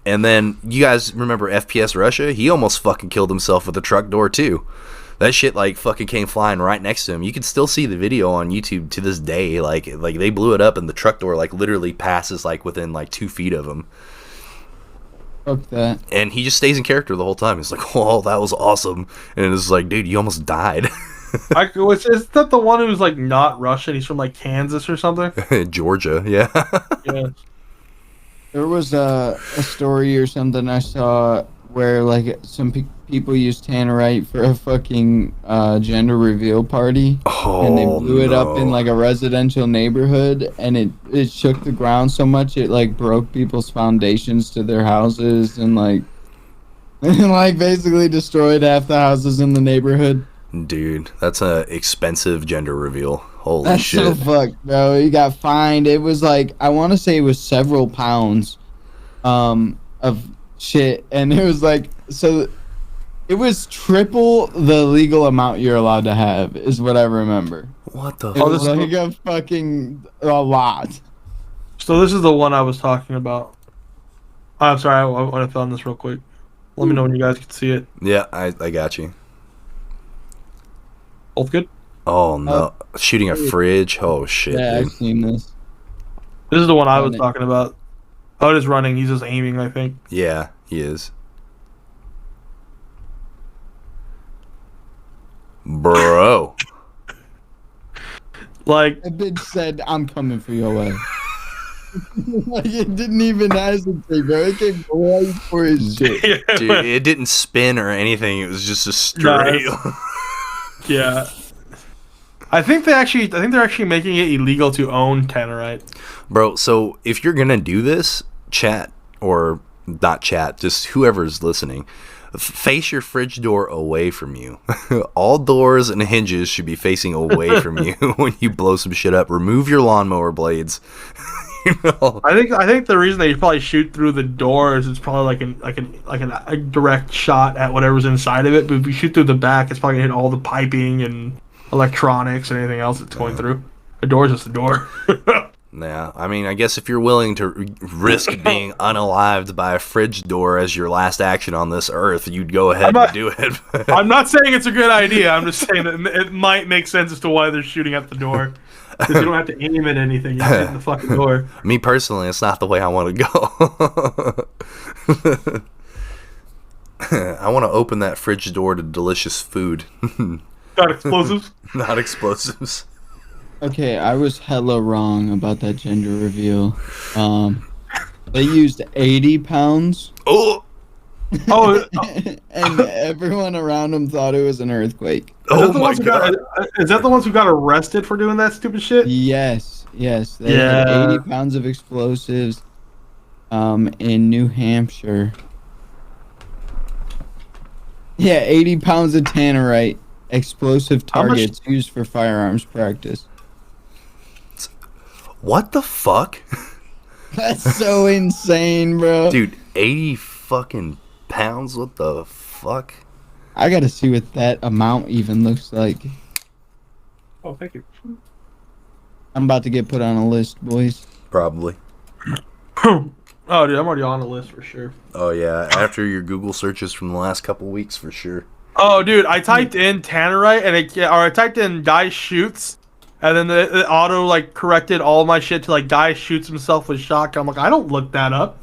And then you guys remember FPS Russia? He almost fucking killed himself with a truck door too. That shit like fucking came flying right next to him. You can still see the video on YouTube to this day. Like they blew it up and the truck door like literally passes like within like 2 feet of him. Fuck that. And he just stays in character the whole time. He's like, "Oh, that was awesome," and it's like, "Dude, you almost died." Is that the one who's like not Russian? He's from like Kansas or something. Georgia, yeah. Yeah. There was a story or something I saw where like some people used tannerite for a fucking gender reveal party, and they blew it up in like a residential neighborhood, and it shook the ground so much it like broke people's foundations to their houses and like and like basically destroyed half the houses in the neighborhood. Dude, that's a expensive gender reveal. Holy That's shit. so fucked, bro. He got fined. It was like, I want to say it was several pounds of shit. And it was like, so it was triple the legal amount you're allowed to have, is what I remember. What the It was like a fucking a lot. So this is the one I was talking about. I'm sorry, I want to film this real quick. Let me know when you guys can see it. Yeah, I got you. Both good? Oh no. Shooting a fridge? Oh shit, Yeah, dude. I've seen this. This is the one I was Run it. talking about. Oh, it is running. He's just aiming, I think. Yeah, he is. Bro. Like, That bitch said, I'm coming for your way. Like, it didn't even hesitate, bro. It came right for his shit. yeah, Dude, it didn't spin or anything. It was just a straight. yeah. I think they're actually making it illegal to own tannerite. Bro, so if you're gonna do this, chat, or not chat, just whoever's listening, face your fridge door away from you. All doors and hinges should be facing away from you when you blow some shit up. Remove your lawnmower blades. You know? I think the reason they probably shoot through the door is it's probably a direct shot at whatever's inside of it. But if you shoot through the back, it's probably gonna hit all the piping and electronics and anything else that's going through. A door is just a door. Yeah, I mean, I guess if you're willing to risk being unalived by a fridge door as your last action on this earth, you'd go ahead and do it. I'm not saying it's a good idea. I'm just saying that it might make sense as to why they're shooting at the door. Because you don't have to aim at anything. You just hit the fucking door. Me personally, it's not the way I want to go. I want to open that fridge door to delicious food. Got explosives? Not explosives. Okay, I was hella wrong about that gender reveal. They used 80 pounds, Oh! Oh, and everyone around them thought it was an earthquake. Oh my god. Is that the ones who got arrested for doing that stupid shit? Yes. They had 80 pounds of explosives in New Hampshire. Yeah, 80 pounds of tannerite, explosive How much- targets used for firearms practice. What the fuck? That's so insane, bro. Dude, 80 fucking pounds? What the fuck? I gotta see what that amount even looks like. Oh, thank you. I'm about to get put on a list, boys. Probably. Oh, dude, I'm already on the list for sure. Oh yeah, after your Google searches from the last couple weeks for sure. Oh, dude, I typed in tannerite and I typed in guy shoots, and then the auto like corrected all my shit to like guy shoots himself with shotgun. I'm like, I don't look that up.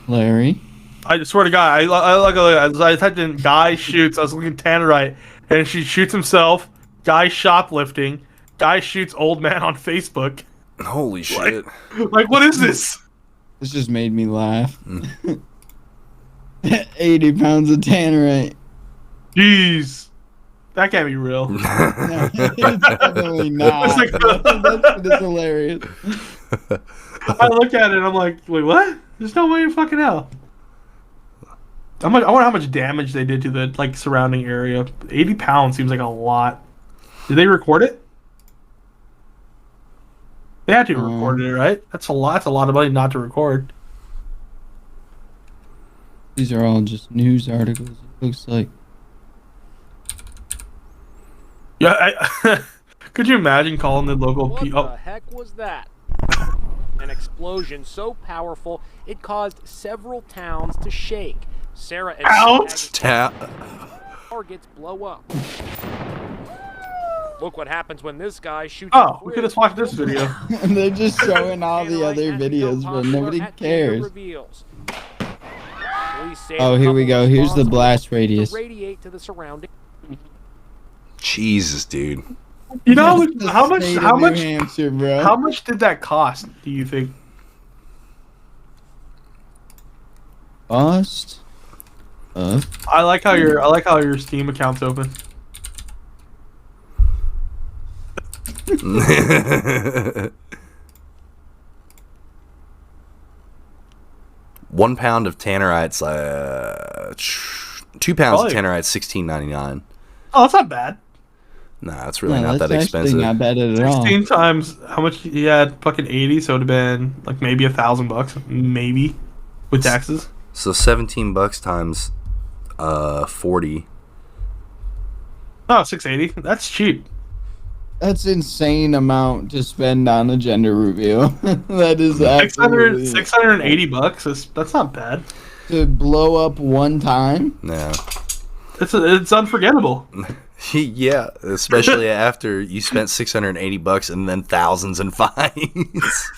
Larry. I swear to God, I typed in guy shoots. I was looking tannerite, and she shoots himself. Guy shoplifting. Guy shoots old man on Facebook. Holy shit. Like, what is this? This just made me laugh. 80 pounds of tannerite. Jeez, that can't be real. No, it's definitely not. It's like- That's hilarious. I look at it and I'm like, wait, what? There's no way in fucking hell. I wonder how much damage they did to the like surrounding area. 80 pounds seems like a lot. Did they record it? They had to have recorded it, right? That's a lot. That's a lot of money not to record. These are all just news articles. It looks like. Yeah, could you imagine calling the local What people? the heck was that? An explosion so powerful it caused several towns to shake. Sarah and Ouch! targets blow up. Look what happens when this guy shoots. Oh, we could have watched this video. And they're just showing all the Tannerite other has become videos, but popular nobody at gender cares. reveals. Police say Oh, the here we couple go. Here's the responsible blast to radius. radiate to the surrounding. Jesus, dude. You know The how much? state of How New much? Hampshire, bro. How much did that cost? Do you think? Cost? I like how your Steam account's open. 1 pound of Tannerites, 2 pounds Probably. of Tannerites, $16.99. Oh, that's not bad. Nah, it's really No, not that's that actually expensive. not bad at all. 16 times how much? He had fucking 80, so it'd have been like maybe $1,000, maybe, with taxes. So $17 times 40. Oh, 680. That's cheap. That's insane amount to spend on a gender reveal. That is 600, absolutely $680. That's not bad. to blow up one time. Yeah. It's unforgettable. Yeah, especially after you spent $680 and then thousands in fines.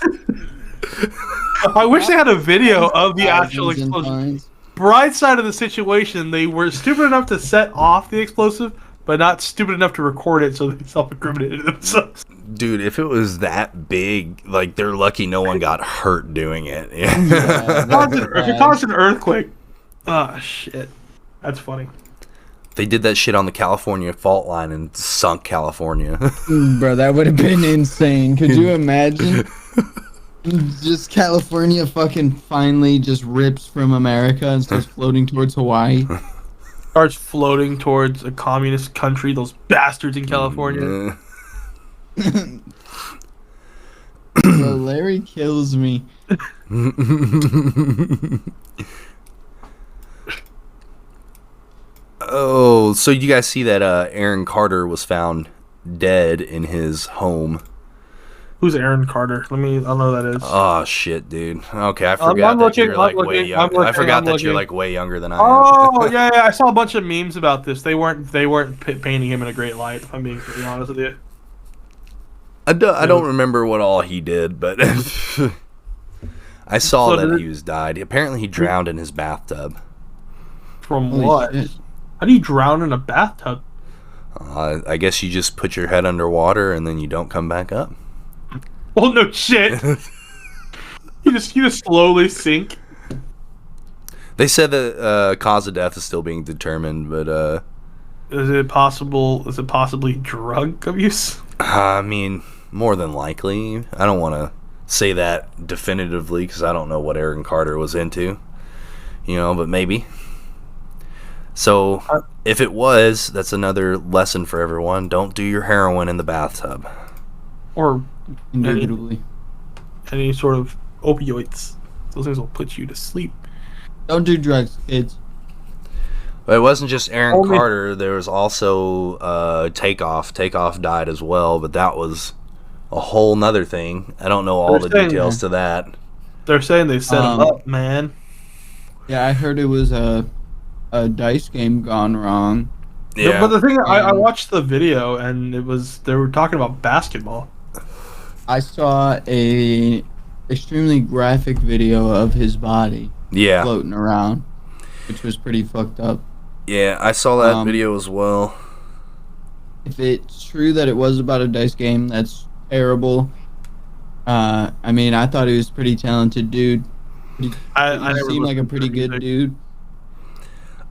I wish they had a video of the actual Thousands and explosion. fines. Bright side of the situation, they were stupid enough to set off the explosive, but not stupid enough to record it, so they self-incriminated themselves. Dude, if it was that big, like, they're lucky no one got hurt doing it. Yeah, If it caused an earthquake, oh shit, that's funny. They did that shit on the California fault line and sunk California. Bro, that would have been insane. Could you imagine? Just California fucking finally just rips from America and starts floating towards Hawaii. Starts floating towards a communist country. Those bastards in California. Bro, Larry kills me. Oh, so you guys see that Aaron Carter was found dead in his home. Who's Aaron Carter? I don't know who that is. Oh shit, dude. Okay, I I'm forgot that looking, you're I'm like looking, way I'm young. I looking, forgot I'm that you're looking. like way younger than I am. Oh yeah, I saw a bunch of memes about this. They weren't painting him in a great light. If I'm being pretty honest with you. I don't remember what all he did, but I saw So that did he was died. Apparently, he drowned in his bathtub. From Holy what? shit. How do you drown in a bathtub? I guess you just put your head underwater and then you don't come back up. Well, no shit. you just slowly sink. They said the cause of death is still being determined, but Is it possible? Is it possibly drug abuse? I mean, more than likely. I don't want to say that definitively because I don't know what Aaron Carter was into, but maybe. So, if it was, that's another lesson for everyone. Don't do your heroin in the bathtub. Or Indubitably. any sort of opioids? Those things will put you to sleep. Don't do drugs, kids. But it wasn't just Aaron Only- Carter. There was also Takeoff. Takeoff died as well, but that was a whole nother thing. I don't know all the They're saying- details to that. They're saying they set him up, man. Yeah, I heard it was a dice game gone wrong. Yeah. But the thing, I watched the video and they were talking about basketball. I saw a extremely graphic video of his body Yeah. floating around, which was pretty fucked up. Yeah, I saw that Um, video as well. If it's true that it was about a dice game, that's terrible. I thought he was a pretty talented dude. He I never seemed like a listened to pretty their good music. dude.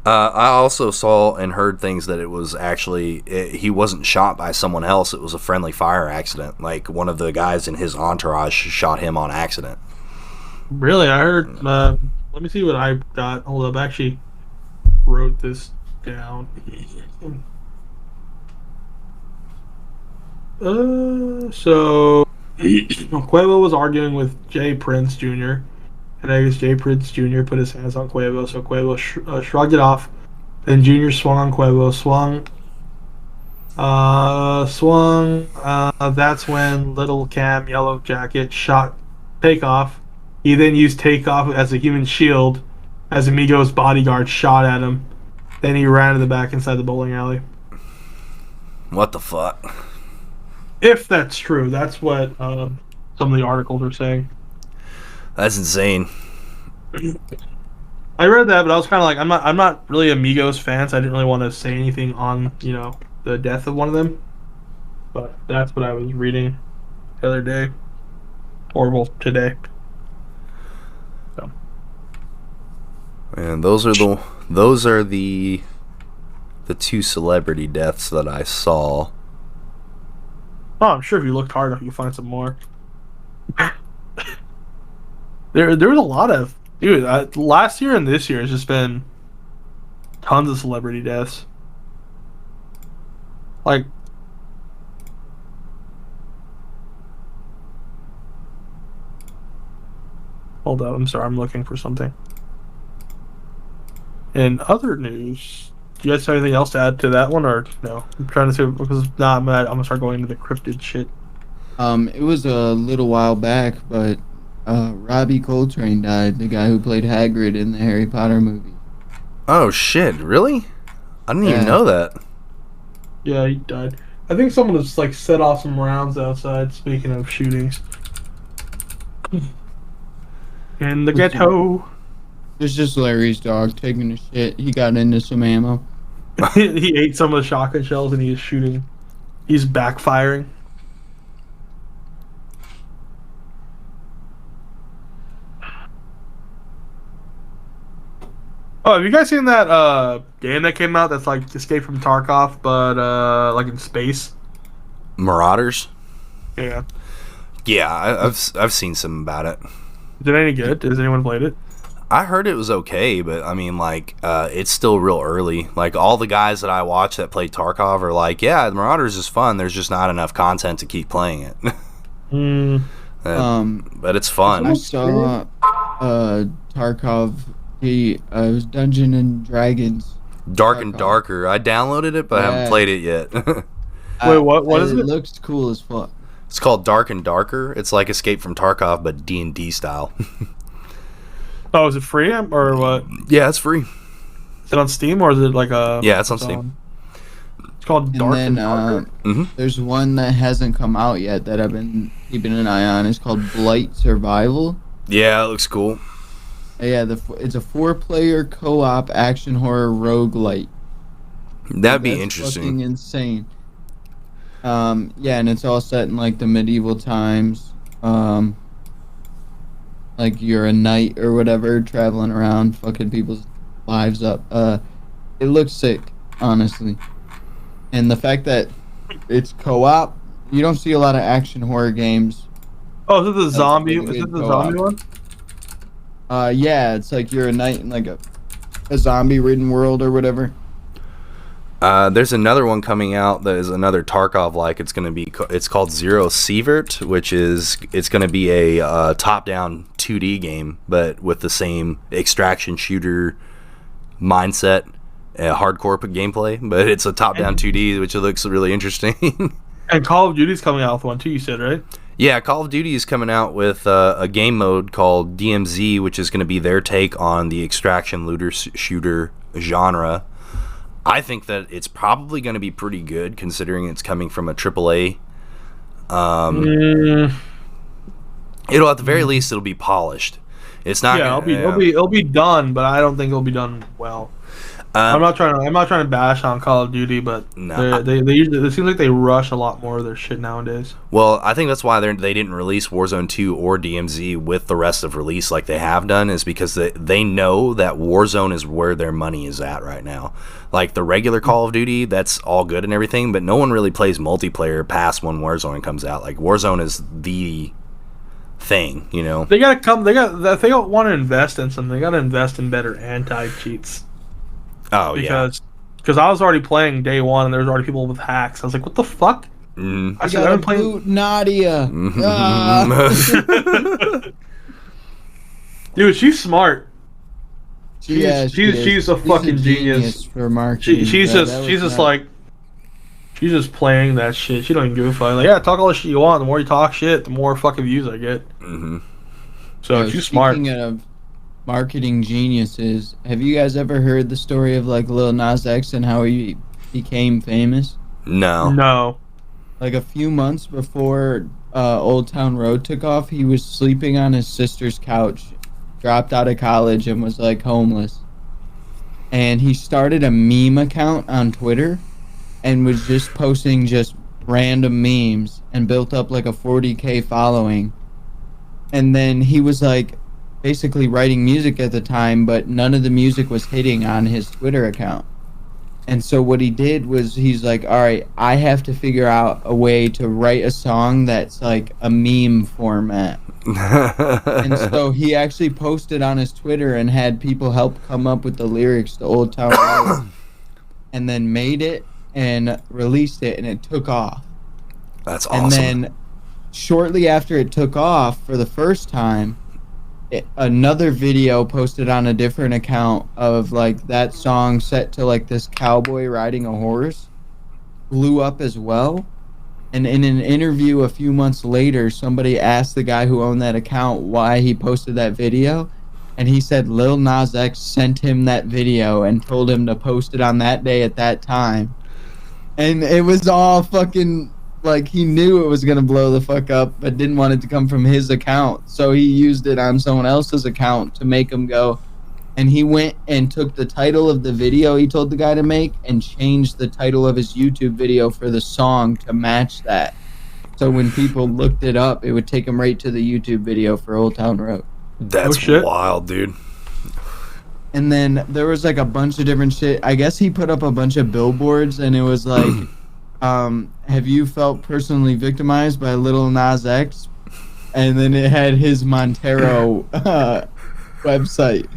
I also saw and heard things that it was actually he wasn't shot by someone else. It was a friendly fire accident. Like one of the guys in his entourage shot him on accident. Really, I heard. Let me see what I got. Hold up, I actually wrote this down. So Quavo was arguing with Jay Prince Jr. And I guess Jay Prince Jr. put his hands on Quavo, so Quavo shrugged it off. Then Jr. swung on Quavo, swung. That's when Little Cam Yellow Jacket shot Takeoff. He then used Takeoff as a human shield as Amigo's bodyguard shot at him. Then he ran to the back inside the bowling alley. What the fuck? If that's true, that's what some of the articles are saying. That's insane. I read that, but I was kind of like, I'm not really a Migos fan, so I didn't really want to say anything on, the death of one of them. But that's what I was reading the other day, or well, today. So. And those are the two celebrity deaths that I saw. Oh, I'm sure if you looked hard enough, you can find some more. There was a lot of last year and this year has just been tons of celebrity deaths. Like, hold up, I'm sorry, I'm looking for something. In other news, do you guys have anything else to add to that one, or no? I'm trying to see because now I'm gonna start going into the cryptid shit. It was a little while back, but Robbie Coltrane died, the guy who played Hagrid in the Harry Potter movie. Oh shit! Really? I didn't even Yeah. know that. Yeah, he died. I think someone just like set off some rounds outside. Speaking of shootings, in the ghetto, It's just Larry's dog taking a shit. He got into some ammo. he ate some of the shotgun shells and he is shooting. He's backfiring. Oh, have you guys seen that game that came out that's like Escape from Tarkov, but like in space? Marauders. Yeah. Yeah, I've seen some about it. Is it any good? Has anyone played it? I heard it was okay, but I mean, like, it's still real early. Like, all the guys that I watch that play Tarkov are like, yeah, Marauders is fun. There's just not enough content to keep playing it. But it's fun. I saw Tarkov. It was Dungeon and Dragons. Dark and Darker. I downloaded it, but I haven't played it yet. Wait, what is it? It looks cool as fuck. It's called Dark and Darker. It's like Escape from Tarkov, but D&D style. Oh, is it free or what? Yeah, it's free. Is it on Steam or is it like a? Yeah, it's on Steam. It's called Dark and Darker. There's one that hasn't come out yet that I've been keeping an eye on. It's called Blight Survival. Yeah, it looks cool. Yeah, it's a 4-player co-op action horror roguelite. That'd be That's interesting. Fucking insane. Yeah, and it's all set in like the medieval times. Like you're a knight or whatever, traveling around, fucking people's lives up. It looks sick, honestly. And the fact that it's co-op, you don't see a lot of action horror games. Oh, is it the zombie? really Is good it the co-op. zombie one? Yeah, it's like you're a knight in like a zombie-ridden world or whatever. There's another one coming out that is another Tarkov-like. It's called Zero Sievert, it's going to be a top-down 2D game, but with the same extraction shooter mindset, hardcore gameplay. But it's a top-down 2D, which looks really interesting. And Call of Duty's coming out with one too. You said, right? Yeah, Call of Duty is coming out with a game mode called DMZ, which is going to be their take on the extraction looter shooter genre. I think that it's probably going to be pretty good considering it's coming from a AAA. It'll at the very least it'll be polished. It's not. Yeah, it'll be done, but I don't think it'll be done well. I'm not trying to bash on Call of Duty, but No. they usually, it seems like they rush a lot more of their shit nowadays. Well, I think that's why they didn't release Warzone 2 or DMZ with the rest of release like they have done, is because they know that Warzone is where their money is at right now. Like the regular Call of Duty, that's all good and everything, but no one really plays multiplayer past when Warzone comes out. Like Warzone is the thing, you know. If they don't want to invest in something, they got to invest in better anti-cheats. Oh, because I was already playing day one and there was already people with hacks. I was like, what the fuck? Mm. I gotta boot Nadia. Dude, she's smart. Yeah, She's a fucking genius. for marketing. She's just playing that shit. She don't even give a fuck. Like, yeah, talk all the shit you want. The more you talk shit, the more fucking views I get. Mm-hmm. So she's smart. Speaking of marketing geniuses, have you guys ever heard the story of like Lil Nas X and how he became famous? No. No. like a few months before Old Town Road took off, he was sleeping on his sister's couch, dropped out of college, and was like homeless. And he started a meme account on Twitter and was just posting just random memes and built up like a 40K following. And then he was like basically writing music at the time, but none of the music was hitting on his Twitter account. And so what he did was he's like, all right, I have to figure out a way to write a song that's like a meme format. And so he actually posted on his Twitter and had people help come up with the lyrics to Old Town Road, and then made it and released it, and it took off. That's awesome. And then shortly after it took off for the first time, another video posted on a different account of like that song set to like this cowboy riding a horse blew up as well. And in an interview a few months later, somebody asked the guy who owned that account why he posted that video, and he said Lil Nas X sent him that video and told him to post it on that day at that time. And it was all fucking like he knew it was gonna blow the fuck up, but didn't want it to come from his account, so he used it on someone else's account to make him go. And he went and took the title of the video he told the guy to make and changed the title of his YouTube video for the song to match that. So when people looked it up, it would take them right to the YouTube video for Old Town Road. That's wild, dude. And then there was like a bunch of different shit. I guess he put up a bunch of billboards, and it was like, have you felt personally victimized by Lil Nas X? And then it had his Montero website.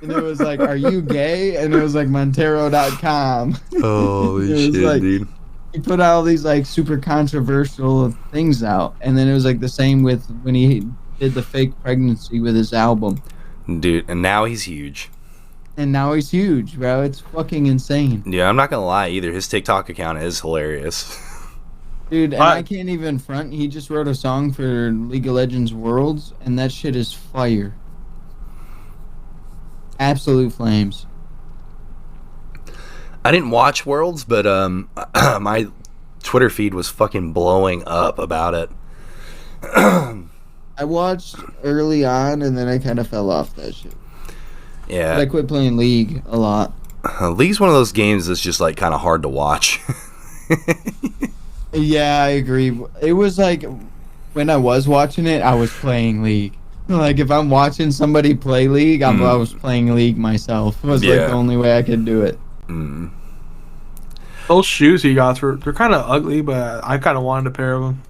And it was like, are you gay? And it was like Montero.com. Holy shit, like, dude. He put all these like super controversial things out. And then it was like the same with when he did the fake pregnancy with his album. Dude, and now he's huge. And now he's huge, bro. It's fucking insane. Yeah, I'm not gonna lie either. His TikTok account is hilarious. Dude, and I can't even front. He just wrote a song for League of Legends Worlds, and that shit is fire. Absolute flames. I didn't watch Worlds, but my Twitter feed was fucking blowing up about it. I watched early on, and then I kind of fell off that shit. Yeah. But I quit playing League a lot. League's one of those games that's just like kind of hard to watch. Yeah, I agree. It was like when I was watching it, I was playing League. Like if I'm watching somebody play League, I was playing League myself. It was like the only way I could do it. Those shoes he got, they're kind of ugly, but I kind of wanted a pair of them.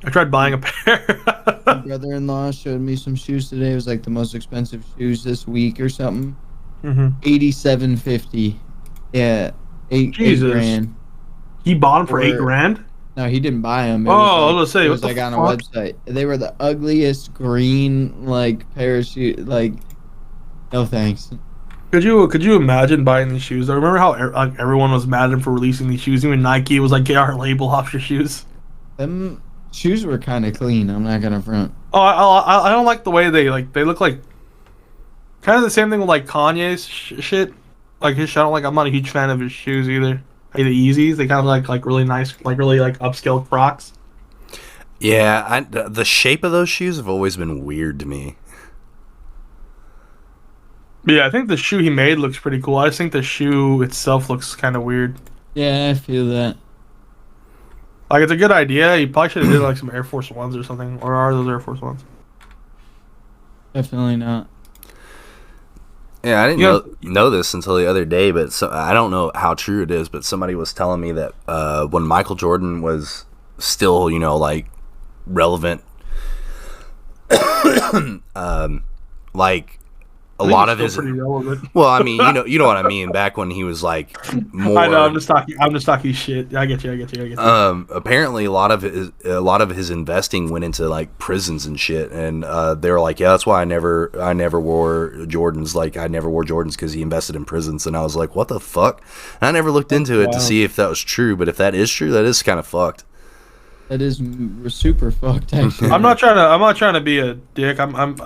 I tried buying a pair. My brother-in-law showed me some shoes today. It was like the most expensive shoes this week or something. $87.50. Yeah, eight grand. He bought them for $8,000. No, he didn't buy them. I was gonna say, it was like on a website. They were the ugliest green like pair of shoes. Like, no thanks. Could you imagine buying these shoes? I remember how like everyone was mad at him for releasing these shoes. Even Nike was like, "Get our label off your shoes." Them shoes were kind of clean. I'm not gonna front. Oh, I don't like the way they look like kind of the same thing with like Kanye's shit. Like his, I don't like. I'm not a huge fan of his shoes either. Like the Yeezys, they kind of like really nice, like really like upscale Crocs. Yeah, the shape of those shoes have always been weird to me. But yeah, I think the shoe he made looks pretty cool. I just think the shoe itself looks kind of weird. Yeah, I feel that. Like it's a good idea. He probably should have did like some Air Force Ones or something. Or are those Air Force Ones? Definitely not. Yeah, I didn't know this until the other day, but I don't know how true it is, but somebody was telling me that when Michael Jordan was still, like relevant, like a lot of his. Well, I mean, you know what I mean. Back when he was like more. I know. I'm just talking shit. I get you. Apparently, a lot of his investing went into like prisons and shit, and they were like, yeah, that's why I never wore Jordans. Like, I never wore Jordans because he invested in prisons, and I was like, what the fuck? And I never looked into it to see if that was true, but if that is true, that is kind of fucked. That is super fucked. Actually, I'm not trying to be a dick. I'm.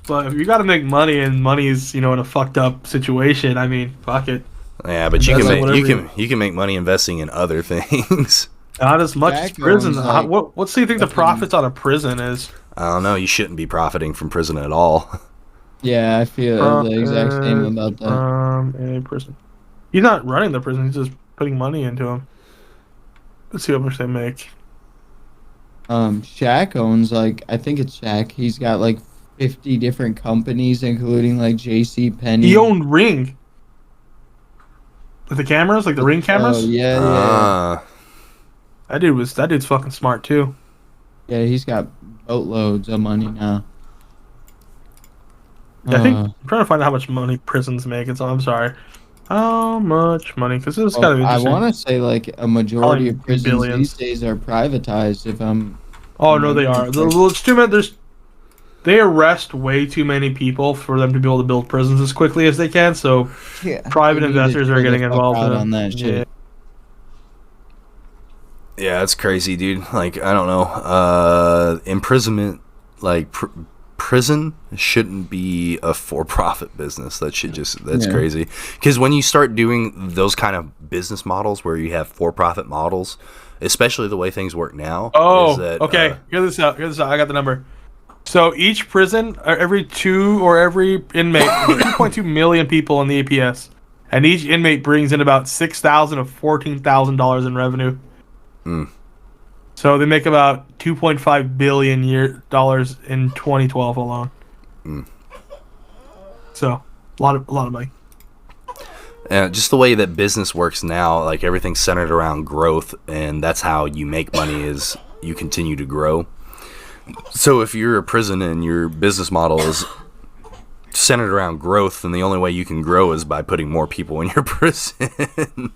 But if you got to make money and money's in a fucked up situation, I mean, fuck it. Yeah, but you can Invest in make whatever you can make money investing in other things. Not as much as Jack prison. owns, like, What's do you think the fucking- profits on a prison is? I don't know. You shouldn't be profiting from prison at all. Yeah, I feel the exact same about that. From a prison. He's not running the prison. He's just putting money into him. Let's see how much they make. Shaq owns like I think it's Shaq. He's got like 50 different companies, including like J.C. Penney. He owned Ring. With the cameras, like the Ring cameras. Oh yeah, Ah. That dude's fucking smart too. yeah. He's got boatloads of money now. I think I'm trying to find out how much money prisons make. So I'm sorry. How much money? Because this is kind of I interesting. want to say like a majority Probably of prisons billions. these days are privatized. If I'm Oh no, they are. It's too many. They arrest way too many people for them to be able to build prisons as quickly as they can. So private They need to investors are chill the getting fuck involved out in on it. that shit. Yeah, it's crazy, dude. Like, I don't know. Imprisonment, like, prison shouldn't be a for-profit business. That's Yeah. crazy. Because when you start doing those kind of business models where you have for-profit models, especially the way things work now. Oh, is that, okay. Hear this out. I got the number. So each prison, every inmate, 2.2 million people in the APS, and each inmate brings in about $6,000 to $14,000 in revenue. So they make about $2.5 billion dollars in 2012 alone. So a lot of money. just the way that business works now, like everything's centered around growth, and that's how you make money is you continue to grow. So if you're a prison and your business model is centered around growth, then the only way you can grow is by putting more people in your prison.